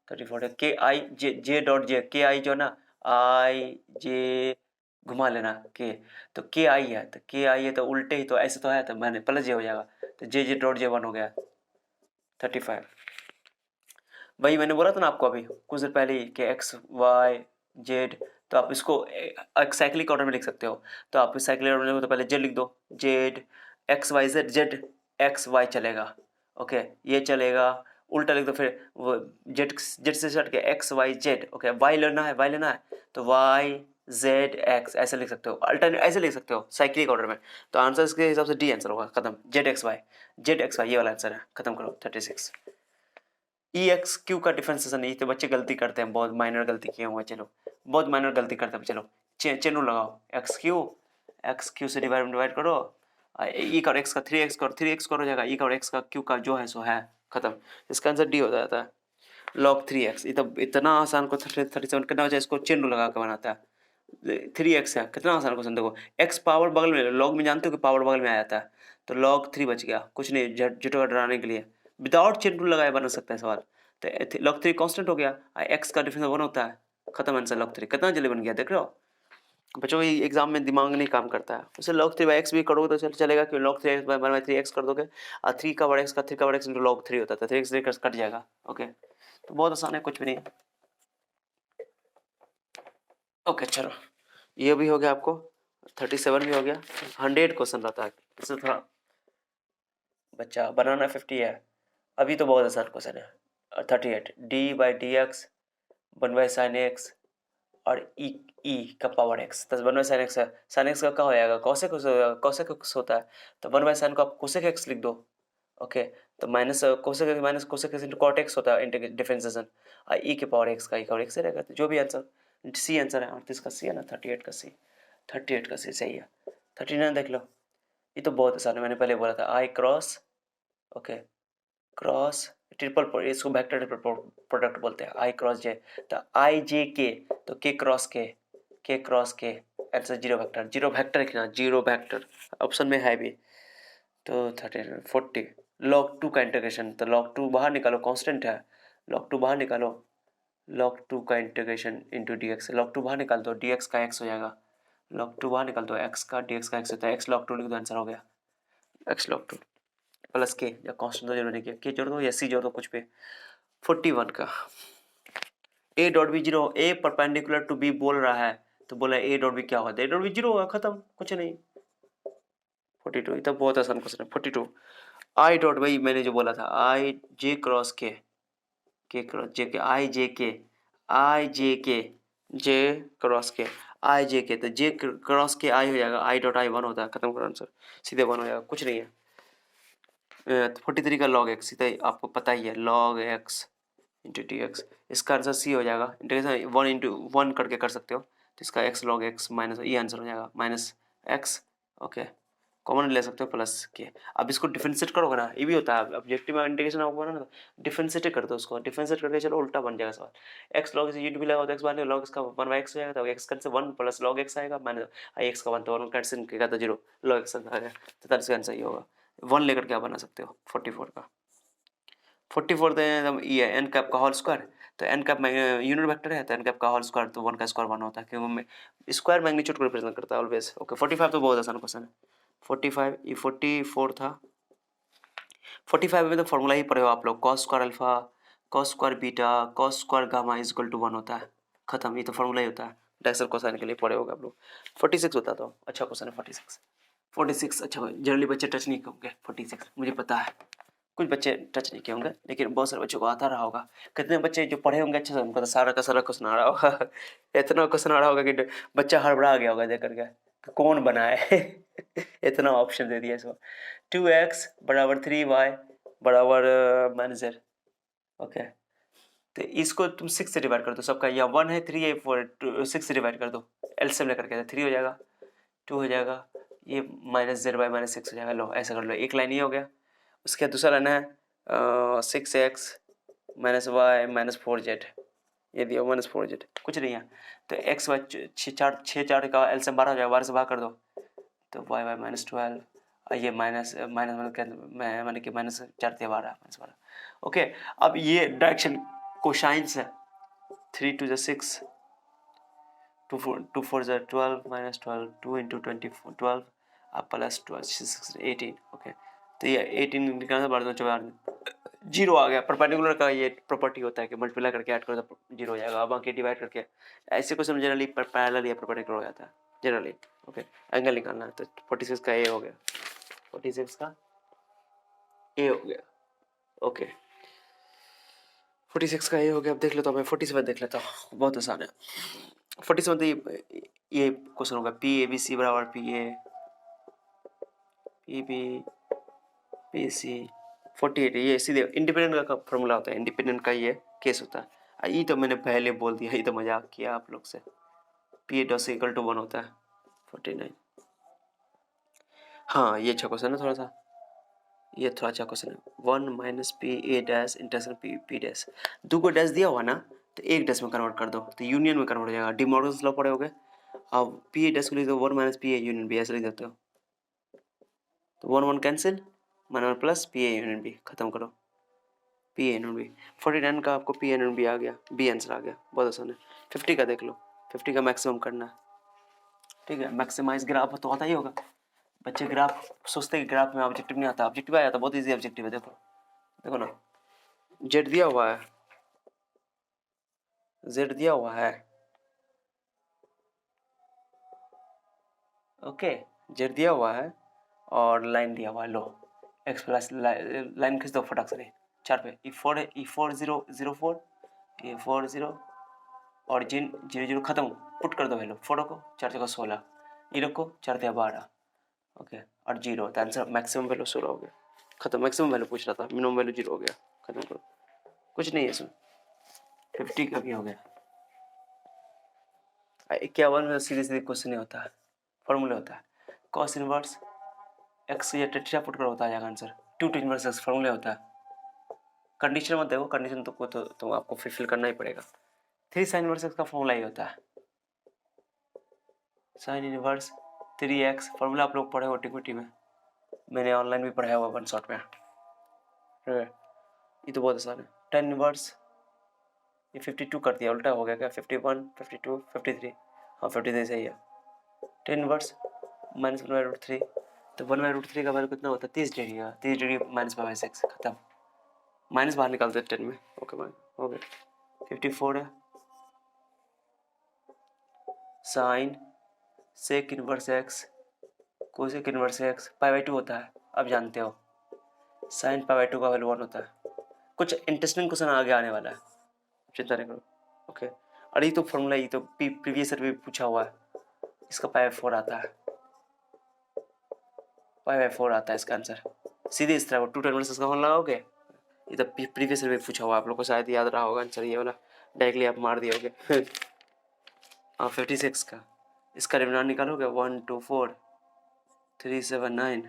34 है, के आई जे डॉट जे, के आई जो ना, आई जे घुमा लेना के, तो के आई है, तो के आई है तो उल्टे ही तो ऐसे तो है, तो मैंने प्लस जे हो जाएगा, तो जे जे डॉट जे 1 हो गया 35। वही मैंने बोला था ना आपको अभी कुछ देर पहले ही कि एक्स वाई जेड, तो आप इसको एक साइक्लिक ऑर्डर में लिख सकते हो, तो आप साइक्लिक ऑर्डर में लिखो तो पहले जेड लिख दो, Z X Y Z X Y चलेगा, ओके, ये चलेगा, उल्टा लिख दो फिर वो जेड जेड से हट के X Y Z, okay, Y लेना है तो वाई जेड एक्स ऐसे लिख सकते हो, अल्टरनेट ऐसे लिख सकते हो साइक्लिक ऑर्डर में, तो आंसर इसके हिसाब से डी आंसर होगा, खत्म, जेड एक्स वाई ये वाला आंसर है, खत्म करो। 36 ई एक्स क्यू का डिफरेंशिएशन, ये तो बच्चे गलती करते हैं, बहुत माइनर गलती किए हुए, चलो बहुत माइनर गलती करते हैं, चलो चेन रूल लगाओ, एक्स क्यू से डिवाइड करो, ई का एक्स का 3x करो, 3x करो जाएगा, ई का एक्स का क्यू का जो है सो है, खत्म, इसका आंसर डी हो जाता है, लॉग 3x, ये तो इतना आसान को 37 करना हो जाए, इसको चेन रूल लगा के बनाता है, 3x है, कितना आसान क्वेश्चन, देखो x पावर बगल में, लॉग में जानते हो कि पावर बगल में आ जाता है, तो लॉग 3 बच गया, कुछ नहीं, झटो डराने के लिए विदाउट चेन रूल लगाए बना सकता है सवाल, तो log 3 कांस्टेंट हो गया, x का डिफरेंस 1 होता है, खत्म आंसर, log 3 कितना जल्दी बन गया, देख रहे हो, बच्चों ये एग्जाम में दिमाग नहीं काम करता है। उसे log 3 बाई एक्स भी करोगे तो चलेगा, कि log 3 एक्स बाई 3 एक्स कर दोगे और 3 का बड़ा एक्स का 3 का बड़ा एक्स इंटू log 3 होता है, तो 3 एक्स कट जाएगा। ओके, तो बहुत आसान है, कुछ भी नहीं। ओके चलो, ये भी हो गया आपको, 37 भी हो गया। 100 क्वेश्चन रहता है, इससे थोड़ा बच्चा बनाना 50 है। अभी तो बहुत आसान क्वेश्चन है। 38 D by D x 1/sin x और ई का पावर एक्स, तो 1/sin x है। sin x का क्या हो जाएगा, cosec cosec x होता है, तो 1/sin को आप cosec x लिख दो। ओके, तो minus cosec x into cot x होता है डिफरेंशिएशन, और ई के पावर x का ई का पावर x रहेगा। तो जो भी आंसर सी आंसर है, 38 का सी है ना, 38 का सी, 38 का सी सही है। 39 देख लो, ये तो बहुत आसान है, मैंने पहले बोला था। आई क्रॉस, ओके, क्रॉस ट्रिपल, इसको वेक्टर ट्रिपल प्रोडक्ट बोलते हैं, आई क्रॉस जे, तो आई जे के, तो के क्रॉस के, answer zero vector, zero vector लिखना, जीरो वेक्टर ऑप्शन में है भी। तो 30 40 log 2 का इंटीग्रेशन, तो log 2 बाहर निकालो, कांस्टेंट है, log 2 बाहर निकालो, log 2 का integration into d x, log 2 बाहर निकाल दो, डी एक्स का एक्स हो जाएगा, log 2 बाहर निकाल दो, एक्स का डी एक्स का एक्स होता है, एक्स log 2 लिख दो, आंसर हो गया, एक्स log 2 प्लस के, या कांस्टेंट तो जरूर नहीं किया, के जोड़ दो या सी जोड़ दो, कुछ पे। 41 का A dot B zero, A perpendicular to B बोल रहा है, तो बोला ए डॉट बी क्या होगा, ए डॉट बी जीरो होगा, खत्म, कुछ नहीं। 42, ये तो बहुत आसान क्वेश्चन है। 42 आई डॉट, भाई मैंने जो बोला था, आई जे क्रॉस के क्रॉस जे के, आई जे के, आई जे के, जे क्रॉस के, आई जे के, तो जे क्रॉस के आई हो जाएगा, आई डॉट आई 1 होता है, खत्म करो आंसर, सीधे 1 हो जाएगा, कुछ नहीं है। 43 का log x, सीधा आपको पता ही है, log x into d x, इसका आंसर सी हो जाएगा। इंटीग्रेशन 1 इंटू 1 करके कर सकते हो, तो इसका x log x माइनस, ये आंसर हो जाएगा, माइनस एक्स। ओके, कॉमन ले सकते हो, प्लस के। अब इसको डिफरेंशिएट करोगे ना, ये भी होता है ऑब्जेक्टिव में इंटीग्रेशन आपको बनाना, तो डिफरेंशिएट कर दो उसको, डिफरेंशिएट करके चलो उल्टा बन जाएगा सवाल। x log इंटू भी लगा तो x बार log इसका 1 बाई x हो जाएगा, तो x का आंसर 1 प्लस log x आएगा, माइनस आई x का 1, तो 1 कैंसिल किया तो 0, log x आ गया, तो तब इसका आंसर ये होगा। 1 लेकर क्या बना सकते हो 44 का, 44 तो ये है एन कैप का होल स्क्वायर, तो एन कैप यूनिट वेक्टर है, तो एन कैप का होल स्क्वायर, तो 1 का स्क्वायर 1 होता है, क्योंकि स्क्वायर मैग्नीट्यूड को रिप्रेजेंट करता है ऑलवेज। ओके, 45 तो बहुत आसान क्वेश्चन है। 45, ये 44 था। 45 में तो फॉर्मूला ही पढ़े हो आप लोग, cos square alpha, cos square beta, cos square gamma is equal to 1 होता है, खत्म, ये तो फॉर्मूला ही होता है, डायरेक्शन कोसाइन के लिए पढ़े होगा आप लोग। 46 बताता हूँ, अच्छा क्वेश्चन है 46। 46 अच्छा, जनरली बच्चे टच नहीं करोगे 46, मुझे पता है, कुछ बच्चे टच नहीं किए होंगे, लेकिन बहुत सारे बच्चों को आता रहा होगा। कितने बच्चे जो पढ़े होंगे अच्छे से, उनको तो सारा का सारा क्वेश्चन आ रहा होगा इतना क्वेश्चन आ रहा होगा कि बच्चा हड़बड़ा गया होगा देख करके कि कौन बनाए इतना ऑप्शन दे दिया इसको। 2x बराबर 3y बराबर -z। ओके, तो इसको तुम 6 से डिवाइड कर दो सबका, या 1 है 3 है 4 6 से डिवाइड कर दो, एलसीएम लेकर के 3 हो जाएगा, 2 हो जाएगा, ये -z/-6 हो जाएगा। लो ऐसा कर लो, एक लाइन ये हो गया। उसके बाद दूसरा लाइन है 6x minus Y minus 4z, ये दिया -4z, कुछ नहीं है, तो x वाई 6 4 का एलसीएम 12 हो जाएगा, 12 से भाग कर दो, तो y वाई -12, ये माइनस मैंने कि -4 -12। ओके, अब ये डायरेक्शन कोसाइंस है, 3 2 6, 2 4 12 -12, 2 इंटू 12 अब प्लस 12 6 18। ओके, तो ये 18 निकालना पड़ता है, 0 आ गया। परपेंडिकुलर का ये प्रॉपर्टी होता है कि मल्टीप्लाई करके ऐड करो तो 0 हो जाएगा, अब बाकी डिवाइड करके, ऐसे क्वेश्चन जनरली पैरेलल या परपेंडिकुलर हो जाता है जनरली। ओके, एंगल निकालना है, तो 46 का ए हो गया, 46 का ए हो गया। ओके, 46 का ए हो गया। अब देख लेता हूँ मैं 47 देख लेता हूँ, बहुत आसान है। 47 तो ये क्वेश्चन होगा, पी ए बी सी बराबर P A P B P C. 48 ये सीधे इंडिपेंडेंट का फॉर्मूला होता है, इंडिपेंडेंट का ये केस होता है। ये तो मैंने पहले बोल दिया, ये तो मजाक किया आप लोग से। पी ए डॉस इक्वल टू 1 होता है। 49, हाँ ये अच्छा क्वेश्चन है, थोड़ा सा ये थोड़ा अच्छा क्वेश्चन है। 1 minus P A dash intersection P P dash, दो को डैश दिया हुआ ना, तो एक डैश में कन्वर्ट कर दो, तो यूनियन में कन्वर्ट हो जाएगा। डिमॉर्गन्स लॉ पढ़े होगे। अब पी ए डैश को लिख दो 1 minus P A union B, ऐसे लिख देते हो, तो 1 1 cancel, minus plus P A union B, खत्म करो, पी एन बी। 49 का आपको पी एन बी आ गया, बी आंसर आ गया, बहुत आसान है। 50 का देख लो, 50 का मैक्सिमम करना है, ठीक है। मैक्सिमाइज ग्राफ तो आता ही होगा, बच्चे ग्राफ सोचते हैं कि ग्राफ में ऑब्जेक्टिव नहीं आता, ऑब्जेक्टिव आया था, बहुत ईजी ऑब्जेक्टिव है। देखो देखो ना, जेड दिया हुआ है, जेड दिया हुआ है, ओके, जेड दिया हुआ है और लाइन दिया हुआ है, लो एक्स प्लस लाइन खींच दो फटाक से 4 पे, E4 है, E4 0 0 4, E4 0 और जिन 0 0 खत्म, पुट कर दो वैल्यू, 4 रखो 4 जगह 16, ई रखो 4 जगह 12, ओके, और 0, तो आंसर मैक्सिमम वैल्यू 16 हो गया, खत्म। मैक्सिमम वैल्यू पूछ रहा था, मिनिमम वैल्यू 0 हो गया, खत्म करो, कुछ नहीं है इसमें। 50 का भी हो गया। 51 में सीधे सीधे क्वेश्चन नहीं होता है, फॉर्मूला होता है, कॉस इनवर्स एक्स या टेट्रा पुट कर होता है जाएगा answer, 2 to inverse X formula होता है। कंडीशन मत देखो, कंडीशन तो आपको फुलफिल करना ही पड़ेगा। 3 साइन इनवर्स एक्स का फॉर्मूला ही होता है, साइन इनवर्स 3x, फॉर्मूला आप लोग पढ़े हो टिक्विटी में, मैंने ऑनलाइन भी पढ़ाया हुआ 1 शॉट में, ये तो बहुत आसान है। 10 इनवर्स, ये 52 कर दिया, उल्टा हो गया क्या, 51 52 53, हाँ 53 सही है। 10 इनवर्स माइनस 1/√3, तो 1/√3 का वैल्यू कितना होता है, 30 डिग्री का, 30 डिग्री माइनस 5/6, खत्म, माइनस बाहर निकालते हैं 10 में, ओके भाई हो गया। 54 है, sine sec inverse x, cosec inverse x π/2 होता है, अब जानते हो, साइन π/2 का वैल्यू 1 होता है। कुछ इंटरेस्टिंग क्वेश्चन आगे आने वाला है, चिंता नहीं करो, ओके। और ये तो फॉर्मूला, ये तो प्रीवियस ईयर में पूछा हुआ है, इसका π/4 आता है, π/4 आता है इसका आंसर, सीधे इस तरह 2 इनवर्स इसका फॉर्मूला लगाओगे, ये तो प्रीवियस ईयर में पूछा हुआ, आप लोग को शायद याद रहा होगा आंसर ये वाला, डायरेक्टली आप मार दियोगे। हाँ 56 का, इसका डिटरमिनेंट निकालोगे, 1 2 4 3 7 9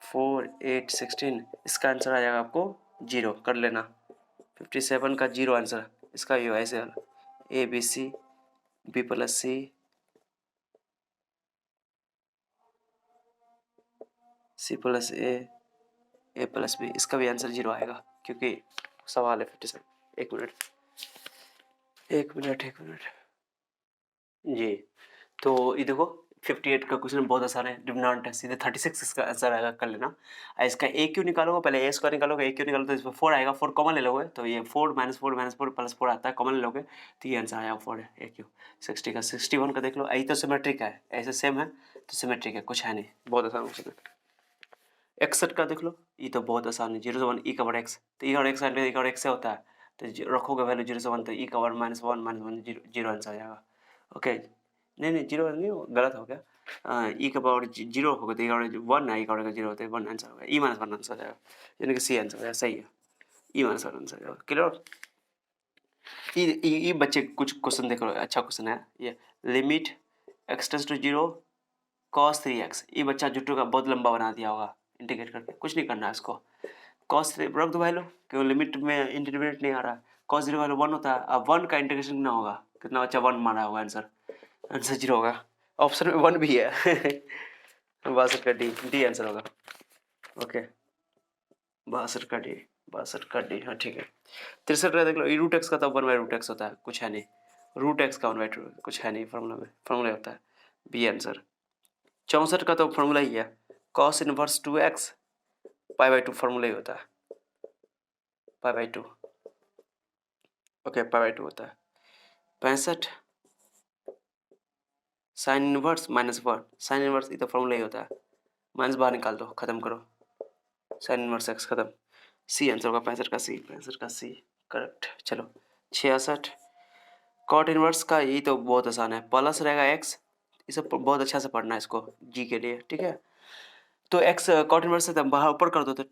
4 8 16, इसका आंसर आ जाएगा आपको 0, कर लेना। 57 का 0 आंसर, इसका ये ऐसे ABC B plus C plus A plus B, इसका भी आंसर 0 आएगा, क्योंकि सवाल है 57। एक मिनट जी, तो ये देखो 58 का क्वेश्चन बहुत आसान है, डिटरमिनेंट है, सीधे 36 इसका आंसर आएगा, कर लेना। इसका ए क्यू निकालोगे, पहले ए स्क्वायर निकालोगे, ए क्यू निकालो तो इसमें 4 आएगा, 4 कॉमन ले लोगे तो ये 4 -4 प्लस 4 आता है, कॉमन ले लोगे तो ये आंसर आएगा 4 है, ए क्यू। 60 का 61 का देख लो, यही तो सिमेट्रिक है, ऐसे सेम है तो सिमेट्रिक है, कुछ है नहीं, बहुत आसान क्वेश्चन है। 61 का देख लो, ये तो बहुत आसान है, 0 से 1 ई का पावर एक्स, तो ई का पावर एक्स से होता है, तो रखोगे वैल्यू 0 से 1, तो ई का पावर -1 0 आंसर आ जाएगा, ओके। नहीं 0 नहीं, गलत हो गया, ई का पावर 0 होगा तो ई का पावर 1 है, ई का पावर 0 होता है 1 आंसर होगा, ई -1 आंसर आ जाएगा, यानी कि सी आंसर हो जाएगा, सही है, ई -1 आंसर आ जाएगा, क्लियर। ये बच्चे कुछ क्वेश्चन देखो, अच्छा क्वेश्चन है ये, limit x tends to 0 cos 3x, ये बच्चा जुट्टू का बहुत लंबा बना दिया होगा इंटीग्रेट करके, कुछ नहीं करना है इसको, cos 3 रख दो वैल्यू, क्योंकि लिमिट में इंटीग्रेट नहीं आ रहा है, cos 0 वैल्यू 1 होता है, अब 1 का इंटीग्रेशन कितना होगा, कितना बच्चा 1 माना होगा, आंसर 0 होगा, ऑप्शन में 1 भी है। 62 का डी आंसर होगा, ओके, 62 का डी, हाँ ठीक है। 63 का देख लो, रूट एक्स का तो 1/√x होता है, कुछ है नहीं, रूट एक्स का 1/2 कुछ है नहीं, फॉर्मूला होता है, बी आंसर। 64 का तो फॉर्मूला ही है, cos इनवर्स 2x π/2 फॉर्मूला ही होता है, π/2, ओके π/2 होता है। 65 साइन इनवर्स -1, साइन इनवर्स ये तो फॉर्मूला ही होता है, माइनस बाहर निकाल दो, खत्म करो, साइन इनवर्स x खत्म, सी आंसर होगा 65 का सी करेक्ट। चलो 66 कॉट इनवर्स का, ये तो बहुत आसान है, प्लस रहेगा x, इसे बहुत अच्छा से पढ़ना है इसको जी के लिए, ठीक है। तो x कॉट इनवर्स से बाहर ऊपर कर दो तो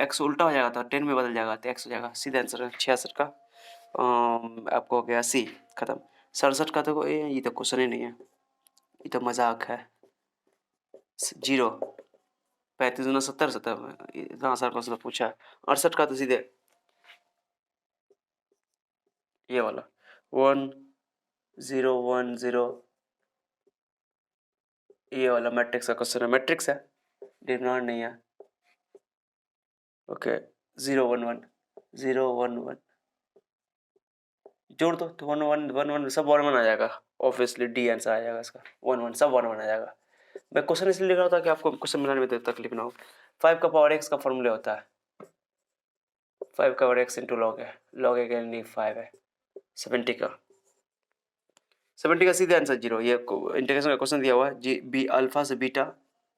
x उल्टा हो जाएगा, तो 10 में बदल जाएगा, तो x हो जाएगा, सीधा आंसर है 66 का, आपको हो गया सी, खत्म। 67 का तो ये तो क्वेश्चन ही नहीं है, ये तो मजाक है, 0 35 गुना 70 इतना आसान क्वेश्चन पूछा। 68 का तो सीधे ये वाला 1 0 1 0, ये वाला मैट्रिक्स का क्वेश्चन है, मैट्रिक्स है, डिटरमिनेंट नहीं है, ओके। 0 1 1 0 1 1 जोड़ दो तो 1 1 1 1 सब 1 1 आ जाएगा, ऑब्वियसली डी आंसर आ जाएगा इसका, 1 1 सब 1 1 आ जाएगा। मैं क्वेश्चन इसलिए लिख रहा था कि आपको क्वेश्चन बनाने में तकलीफ ना हो। 5 का पावर x का फॉर्मूला होता है 5 का पावर x इंटू लॉग है, लॉग एक यानी 5 है। 70 का सीधे आंसर 0। ये इंटीग्रेशन का क्वेश्चन दिया हुआ है जी बी अल्फा से बीटा,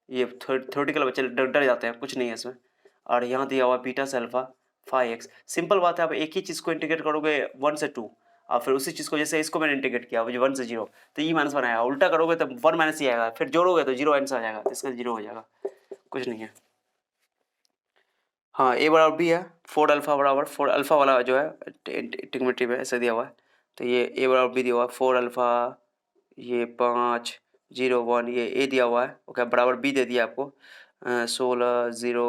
ये थ्योरेटिकल बच्चे डर जाते हैं, कुछ नहीं है इसमें। और यहाँ दिया हुआ बीटा से अल्फा 5x। सिंपल बात है, आप एक ही चीज़ को इंटीग्रेट करोगे 1 से 2 और फिर उसी चीज़ को, जैसे इसको मैंने इंटीग्रेट किया 1 से 0 तो ई माइनस 1 आएगा, उल्टा करोगे तो 1 माइनस ही आएगा, फिर जोड़ोगे तो 0 आंसर आ जाएगा, तो इसका 0 हो जाएगा, कुछ नहीं है। हाँ ए बराबर बी है, 4 अल्फा बराबर 4 अल्फा वाला जो है ट्रिग्नोमेट्री में ऐसे दिया हुआ है, तो ये ए बराबर बी दिया हुआ है 4 अल्फा, ये 5 0 1, ये ए दिया हुआ है ओके, बराबर बी दे दिया आपको 16 0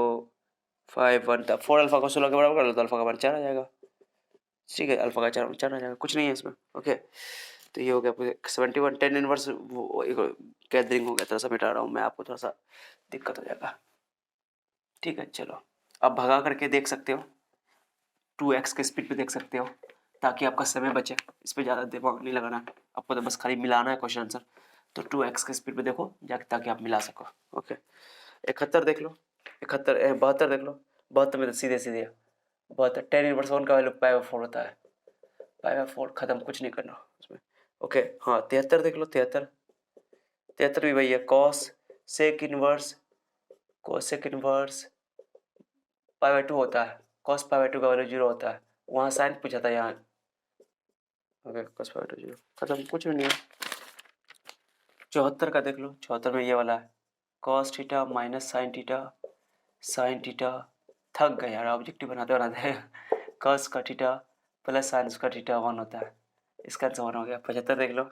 5 1, तब 4 अल्फा को 16 के बराबर कर लो तो अल्फा का मान 4 आ जाएगा, ठीक है, अल्फा का 4 आ जाएगा, कुछ नहीं है इसमें ओके। तो ये हो गया आपको 71 10 इनवर्स, वो एक गैदरिंग हो गया, थोड़ा सा मिटा रहा हूँ मैं, आपको थोड़ा सा दिक्कत हो जाएगा, ठीक है। चलो अब भगा करके देख सकते हो, 2x के स्पीड पे देख सकते हो, ताकि आपका समय बचे, इस पर ज़्यादा दिमाग नहीं लगाना है आपको, तो बस खाली मिलाना है क्वेश्चन आंसर। तो 2x के स्पीड पे देखो जाके, ताकि आप मिला सको ओके। 71 देख लो, 72 देख लो, 72 में तो सीधे सीधे 72 10 इनवर्स 1 का वैल्यू π/4 होता है, π/4 खत्म, कुछ नहीं करना उसमें ओके। हाँ 73 देख लो, 73 भी वही है, कॉस सेक इनवर्स π/2 होता है, cos π/2 का वैल्यू 0 होता है, वहाँ साइन पूछा था यहाँ ओके, cos π/2 0 खत्म, कुछ भी नहीं है। 74 का देख लो, 74 में ये वाला है cos theta minus sine theta, थक गए यार ऑब्जेक्टिव बनाते बनाते cos का थीटा प्लस साइन उसका थीटा 1 होता है, इसका आंसर 1 हो गया। 75 देख लो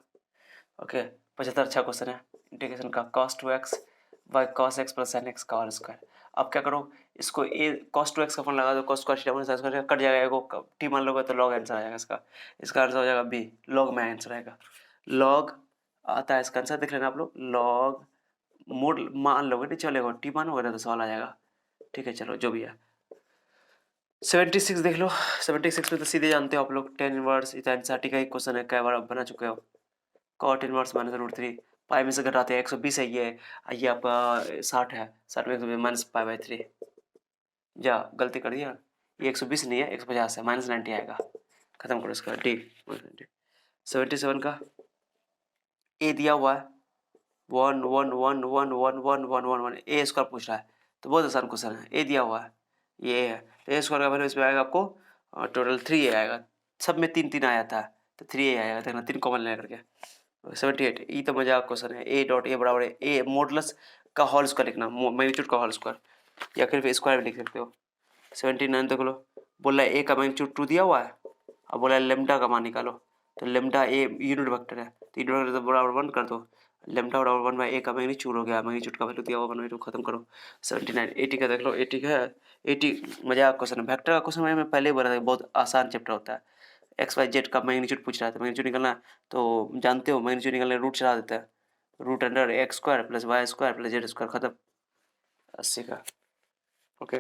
ओके, 75 अच्छा क्वेश्चन है, इंटीग्रेशन का cos 2x by cos x plus sin x का होल स्क्वायर। अब क्या करो, इसको ए cos 2x का फॉर्मूला लगा दो, cos square theta minus sin square cut जाएगा, एगो टी मान लोगे तो log आंसर आ जाएगा इसका, इसका आंसर हो जाएगा बी, log में आंसर आएगा, log आता है इसका आंसर, देख लेना आप लोग, log मोड मान लोगे नहीं चलेगा, टी मानोगे ना तो सवाल आ जाएगा, ठीक है। चलो जो भी है 76 देख लो, 76 में तो सीधे जानते हो आप लोग, टेन इनवर्स इतना साठी का ही क्वेश्चन है, कई बार आप बना चुके हो, कॉट इनवर्स माइनस रूट 3 पाई में से घटाते हैं 120 है, ये आपका 60 है, 60 में 120 माइनस π/3, जा गलती कर दिया, ये 120 नहीं है 150 है, माइनस 90 आएगा, खत्म करो इसका डी। 77 का ए दिया हुआ है 1 1 1 1 1 1 1 1 1, ए स्क्वायर पूछ रहा है, तो बहुत आसान क्वेश्चन है, ए दिया हुआ है, ये है, तो ए स्क्वायर का वैल्यू इसमें आएगा आपको टोटल 3 आएगा, सब में 3 3 आ जाता है, तो 3 आएगा, देखना 3 कॉमन लेकर के 78। ई तो मजाक क्वेश्चन है, ए डॉट ए बराबर है ए मॉडुलस का होल स्क्वायर लिखना, मैग्नीट्यूड का होल स्क्वायर, या फिर स्क्वायर भी लिख सकते हो। 79 देख लो, बोला है ए का मैग्नीट्यूड 2 दिया हुआ है, अब बोला है लेमडा का मान निकालो, तो लेमडा ए यूनिट वेक्टर है, तो यूनिट वेक्टर तो बराबर 1 कर दो, लेमडा बराबर 1 बाई ए का मैग्नीट्यूड हो गया, मैग्नीट्यूड का वैल्यू दिया हुआ 1/2, खत्म करो। 79 80 का देख लो, 80 का है, 80 मजाक क्वेश्चन है, वेक्टर का क्वेश्चन मैं पहले ही बोला था, बहुत आसान चैप्टर होता है, एक्स वाई जेड का मैग्नीट्यूड पूछ रहा था, मैग्नीट्यूड निकलना है तो जानते हो, मैग्नीट्यूड निकलने रूट चला देता है, root under X square plus Y square plus Z square, खत्म। 80 का ओके।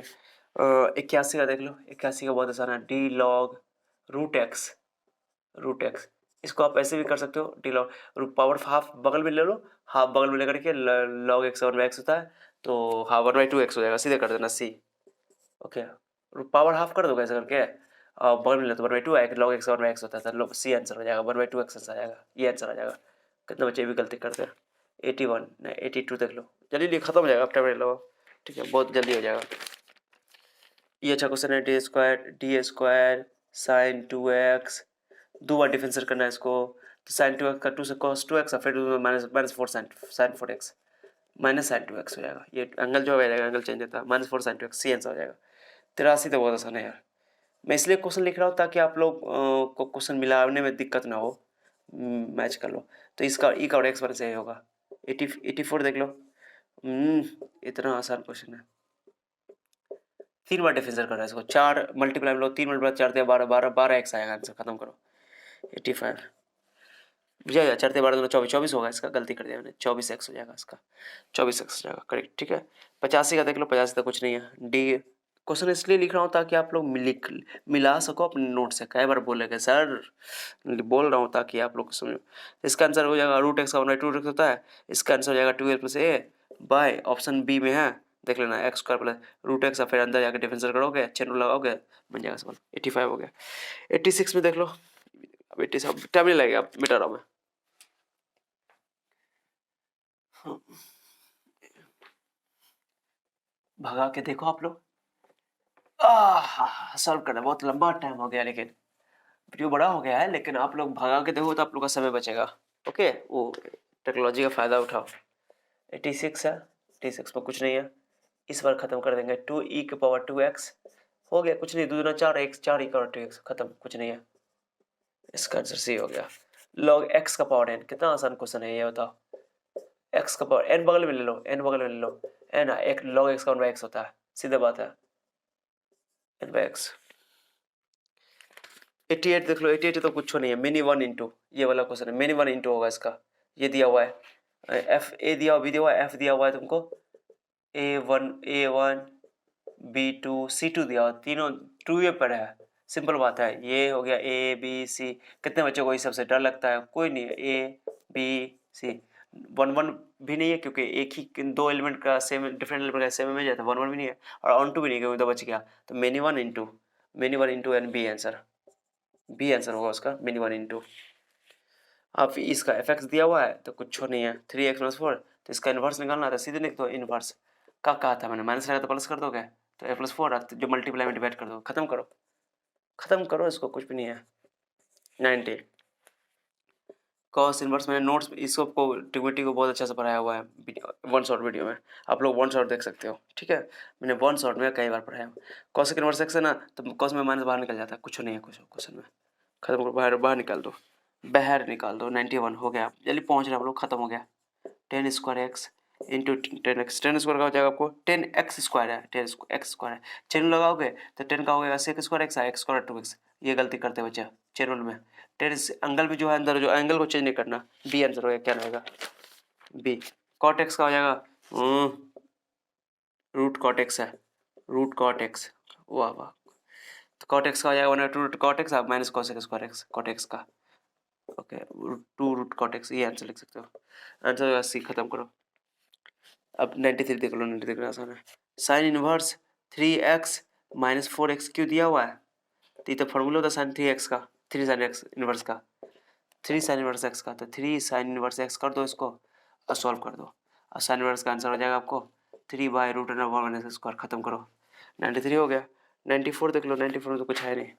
81 का देख लो, 81 का बहुत आसान है, डी लॉग रूट एक्स, इसको आप ऐसे भी कर सकते हो, डी लॉग पावर हाफ बगल में ले लो, हाफ बगल में लेकर के लॉग एक्स 1/x होता है, तो हाफ 1/2x हो जाएगा, सीधे कर देना सी ओके, पावर हाफ कर दोगे ऐसा करके, बगल में ले तो 1/2 आएगा, लॉग एक्स 1/x होता था, लो सी आंसर हो जाएगा, 1/2x आ जाएगा, ये आंसर आ जाएगा। कितने बच्चे भी गलती करते हैं, 81 नहीं 82 देख लो, जल्दी खत्म हो जाएगा, आफ्टर में लो, ठीक है, बहुत जल्दी हो जाएगा। ये अच्छा क्वेश्चन है, डी स्क्वायर साइन 2x, दो बार डिफरेंशिएट करना है इसको, तो साइन 2x का 2 से cos 2x और फिर minus 4 sign 4x minus sign 2x हो जाएगा, ये एंगल जो है एंगल चेंज होता है, minus 4 sign 2x C answer हो जाएगा। 83 तो बहुत आसान है यार, मैं इसलिए क्वेश्चन लिख रहा हूँ ताकि आप लोग को क्वेश्चन मिलाने में दिक्कत ना हो, मैच कर लो, तो इसका ई का और एक्स वन से होगा। 84 देख लो, इतना आसान क्वेश्चन है, 3 बार डिफरेंशिएट करना है इसको, 4 मल्टीप्लाई में लो, 3 मल्टीप्लाई 4 दिया 12 एक्स आएगा आंसर, खत्म करो। 85 बुझाएगा, 4 दिया 12 24 होगा, इसका गलती कर दिया मैंने, 24 एक्स हो जाएगा इसका, 24 एक्स हो जाएगा करेक्ट, ठीक है। 85 का देख लो, 85 तो कुछ नहीं है, डी क्वेश्चन इसलिए लिख रहा हूँ ताकि आप लोग मिला सको अपने नोट से। कई बार बोलेंगे सर, बोल रहा हूँ ताकि आप लोग को समझो। इसका आंसर हो जाएगा रूट एक्स का 1/2 होता है। इसका आंसर हो जाएगा 12 plus A by option B में है, देख लेना, X square plus root X. फिर अंदर जाकर डिफरेंशियल करोगे, चेन रूल लगाओगे, बन जाएगा सवाल। 85 हो गया। 86 में देख लो। अब 87 टाइम नहीं लगेगा, मिटा रहा हूँ मैं। भगा के देखो आप लोग। सॉल्व करना बहुत लंबा टाइम हो गया, लेकिन वीडियो बड़ा हो गया है, लेकिन आप लोग भगा के देखो तो आप लोग का समय बचेगा। ओके, वो टेक्नोलॉजी का फायदा उठाओ। 86 है, 86 में कुछ नहीं है, इस बार खत्म कर देंगे। 2e⁻²x हो गया, कुछ नहीं, 2 दूना 4, x 4e⁻²x खत्म, कुछ नहीं है। इसका आंसर सी हो गया। log x का पावर n, कितना आसान क्वेश्चन है ये बताओ। x का पावर n बगल में ले लो, n बगल में ले लो, n एक log x का 1/x होता है, सीधे बात है, n/x। 88 देख लो। 88 तो कुछ नहीं है, मिनी 1 इंटू, ये वाला क्वेश्चन है, मिनी 1 इंटू होगा इसका। ये दिया हुआ है एफ, ए दिया हुआ, बी दिया हुआ है, एफ दिया हुआ है तुमको, A1 B2 C2 दिया हुआ, तीनों 2 पर है। सिंपल बात है, ये हो गया ABC। कितने बच्चों को इस सबसे डर लगता है? कोई नहीं है। ABC 1 भी नहीं है, क्योंकि एक ही 2 एलिमेंट का सेम, डिफरेंट एलिमेंट का सेम में जाता है। 1 भी नहीं है और ऑन 2 भी नहीं है, क्योंकि 2 बच गया। तो मिनी 1 into N, B answer, B answer होगा उसका, मिनी 1 इंटू। अब इसका एफ एक्स दिया हुआ है तो कुछ नहीं है, 3x-4, तो इसका इन्वर्स निकालना है तो सीधे लिख दो इन्वर्स। का कहा था मैंने, माइनस लगा तो प्लस कर दोगे, तो a+4 जो मल्टीप्लाई में डिवाइड कर दो, खत्म करो, खत्म करो इसको, कुछ भी नहीं है। 90 कॉस इन्वर्स, मैंने नोट्स इसको ट्रिग्नोमेट्री को बहुत अच्छा से पढ़ाया हुआ है वन शॉट वीडियो में, आप लोग वन शॉट देख सकते हो, ठीक है। मैंने वन शॉट में कई बार पढ़ाया। कॉस इन्वर्स एक्स है ना, तो कॉस में माइनस बाहर निकल जाता है, कुछ नहीं है कुछ क्वेश्चन में। खत्म करो, बाहर बाहर निकाल दो, बाहर निकाल दो। 91 हो गया, जल्दी पहुंच रहे हैं आप लोग, खत्म हो गया। 10² x इंटू 10x, 10² का हो जाएगा आपको 10x² है, 10x² है। चेन लगाओगे तो 10 का हो गया sec²x, x² 2x। ये गलती करते बच्चे चेन रूल में। 10 एंगल भी जो है अंदर, जो एंगल को चेंज नहीं करना। बी आंसर हो गया, क्या रहेगा बी। cot x का हो जाएगा रूट cot x है, रूट cot x, वाह वाह। तो cot x का हो जाएगा 1/2 root cot x minus cos² x, cot x का, ओके, 2 रूट cot x, ये आंसर लिख सकते हो। आंसर सी, खत्म करो। अब 93 देख लो, 93 देखना आसान है। Sine inverse 3x minus 4x क्यों दिया हुआ है? तो ये तो फॉर्मूला होता है साइन 3x का, 3 साइन एक्स इनवर्स का, 3 साइन इनवर्स x का, तो 3 साइन इनवर्स x कर दो इसको और सॉल्व कर दो, और साइन इनवर्स का आंसर हो जाएगा आपको 3/√1 खत्म करो। 93 हो गया। 94 देख लो, 94 में तो कुछ है नहीं,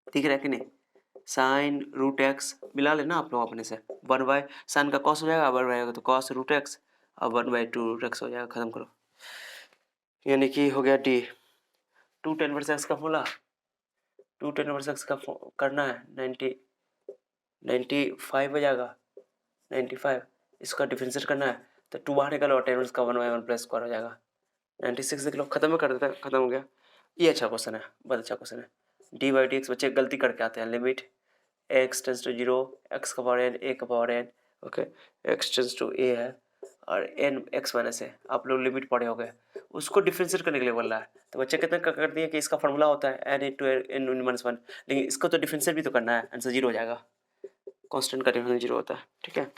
दिख रहा है कि नहीं? साइन रूट एक्स मिला लेना आप लोग अपने से, 1 साइन का कॉस हो जाएगा, 1 होगा तो कॉस रूट एक्स, और 1/2 रूट एक्स हो जाएगा, खत्म करो। यानी कि हो गया डी। 2 tan इनवर्स एक्स का फॉर्मूला, 2 tan इनवर्स एक्स का करना है 95 हो जाएगा, 95 इसका डिफरेंशिएट करना है, तो 2 बाहर निकालो और tan इनवर्स का 1/1 प्लस स्क्वायर हो जाएगा। 96 देख लो, खत्म कर देता है, खत्म हो गया। ये अच्छा क्वेश्चन है, बहुत अच्छा क्वेश्चन है। dy/dx बच्चे गलती करके आते हैं, limit x tends to 0, x का पावर n, a का power n, okay, x tends to a है और n x माइनस है, आप लोग लिमिट पढ़े हो गए, उसको डिफरेंशिएट करने के लिए बोल रहा है। तो बच्चे कितने कर दिए कि इसका फॉर्मूला होता है n इंटू n माइनस 1, लेकिन इसको तो डिफरेंशिएट भी तो करना है, आंसर 0 हो जाएगा, कांस्टेंट का डिफरेंस 0 होता है, ठीक है।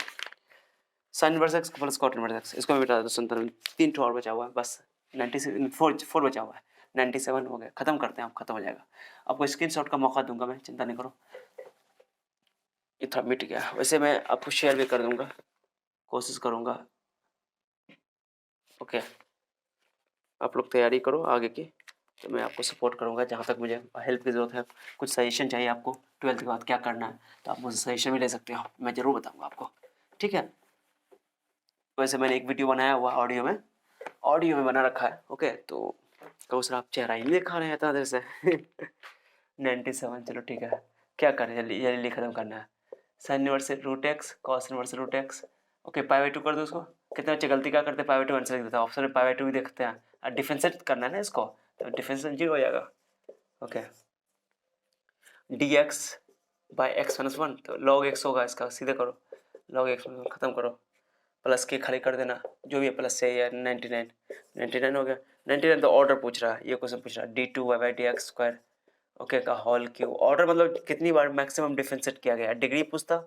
Sine inverse X plus cot inverse X, इसको मैं बता देता हूँ। 97 3 और बचा हुआ है बस, 96 4 बचा हुआ है, 97 हो गया, खत्म करते हैं, आप खत्म हो जाएगा। आपको स्क्रीनशॉट का मौका दूंगा मैं, चिंता नहीं करो। ये था, मिट गया। वैसे मैं आपको शेयर भी कर दूंगा, कोशिश करूंगा, ओके। आप लोग तैयारी करो आगे की, तो मैं आपको सपोर्ट करूंगा जहाँ तक मुझे हेल्प की ज़रूरत है। कुछ सजेशन चाहिए आपको 12th के बाद क्या करना है, तो आप मुझसे सजेशन भी ले सकते हो, मैं ज़रूर बताऊँगा आपको, ठीक है। वैसे मैंने एक वीडियो बनाया हुआ ऑडियो में बना रखा है, ओके। तो कौशल आप चेहरा ही नहीं दिखा रहे हैं इतना देर से 97, चलो ठीक है, क्या करें, जल्दी जल्दी खत्म करना है। Sine inverse root x, cos inverse root x, okay, π/2 कर दो उसको। कितने बच्चे गलती क्या करते हैं, π/2 आंसर लिख देता है, ऑप्शन में π/2 भी देखते हैं, और डिफरेंशिएट करना है ना इसको, तो डिफरेंशिएट 0 हो जाएगा, ओके। dx/x-1, तो log x होगा इसका, सीधे करो, log x खत्म करो, प्लस के खाली कर देना, जो भी है प्लस से या 99 99 हो गया। 99 तो ऑर्डर पूछ रहा है, ये क्वेश्चन पूछ रहा है d2/dx² ओके का होल क्यूब। ऑर्डर मतलब कितनी बार मैक्सिमम डिफरेंशिएट किया गया है। डिग्री पूछता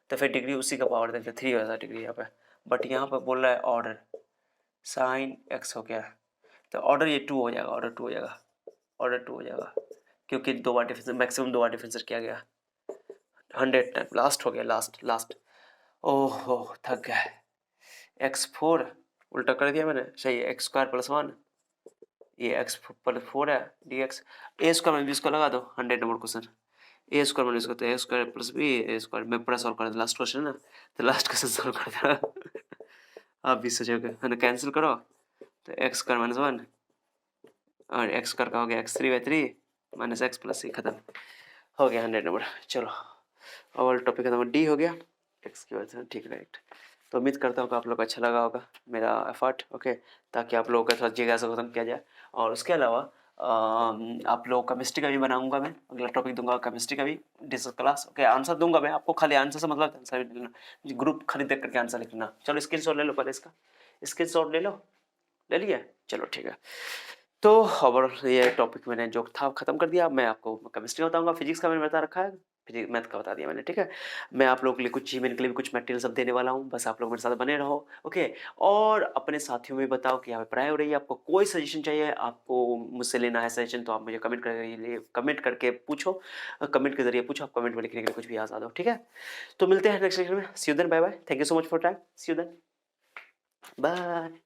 तो फिर डिग्री उसी का पावर देते 3 हो जाता डिग्री यहाँ पे, बट यहाँ पे बोल रहा है ऑर्डर साइन x हो गया, तो ऑर्डर ये 2 हो जाएगा, ऑर्डर 2 हो जाएगा, ऑर्डर 2 हो जाएगा, क्योंकि 2 बार डिफरेंस मैक्सिमम 2 बार डिफरेंशिएट किया गया 100 टाइम। लास्ट हो गया, लास्ट ओहो थक गया। x4 उल्टा कर दिया मैंने, सही है, x² + 1 ये x+4 है dx। a² में भी इसको लगा दो, 100 नंबर क्वेश्चन। a² में इसको तो a² + b a² में पूरा सॉल्व कर दो, लास्ट क्वेश्चन ना, तो लास्ट क्वेश्चन सॉल्व कर देना। आप भी सोचोगे मैंने कैंसिल करो, तो x² - 1 और x² का हो गया x3/3 - x + c, खत्म हो गया 100 नंबर। चलो और टॉपिक खत्म, डी हो गया x की वजह से, ठीक राइट। तो उम्मीद करता हूँ कि आप लोग को अच्छा लगा होगा मेरा एफर्ट, ओके, ताकि आप लोगों के साथ जिज्ञासा खत्म किया जाए। और उसके अलावा आप लोगों का केमिस्ट्री का भी बनाऊंगा मैं, अगला टॉपिक दूंगा केमिस्ट्री का भी डिस्कस क्लास, ओके। आंसर दूंगा मैं आपको, खाली आंसर से मतलब आंसर भी लिखना, ग्रुप खाली देख करके आंसर लिखना। चलो स्क्रीनशॉट ले लो पहले, इसका स्क्रीनशॉट ले लो, ले लिया, चलो ठीक है। तो और ये टॉपिक मैंने जो था ख़त्म कर दिया। मैं आपको केमिस्ट्री बताऊंगा, फिजिक्स का मैंने बता रखा है, फिजिक्स मैथ का बता दिया मैंने, ठीक है। मैं आप लोगों के लिए कुछ जीमेल के लिए भी कुछ मटेरियल सब देने वाला हूँ, बस आप लोग मेरे साथ बने रहो, ओके। और अपने साथियों में बताओ कि यहाँ पे पढ़ाई हो रही है, आपको कोई सजेशन चाहिए, आपको मुझसे लेना है सजेशन, तो आप मुझे कमेंट करके पूछो, कमेंट के जरिए पूछो, आप कमेंट में लिखने के लिए कुछ भी आ दो, ठीक है। तो मिलते हैं नेक्स्ट लेक्चर में, see you then, bye bye, thank you so much for time, see you then, bye.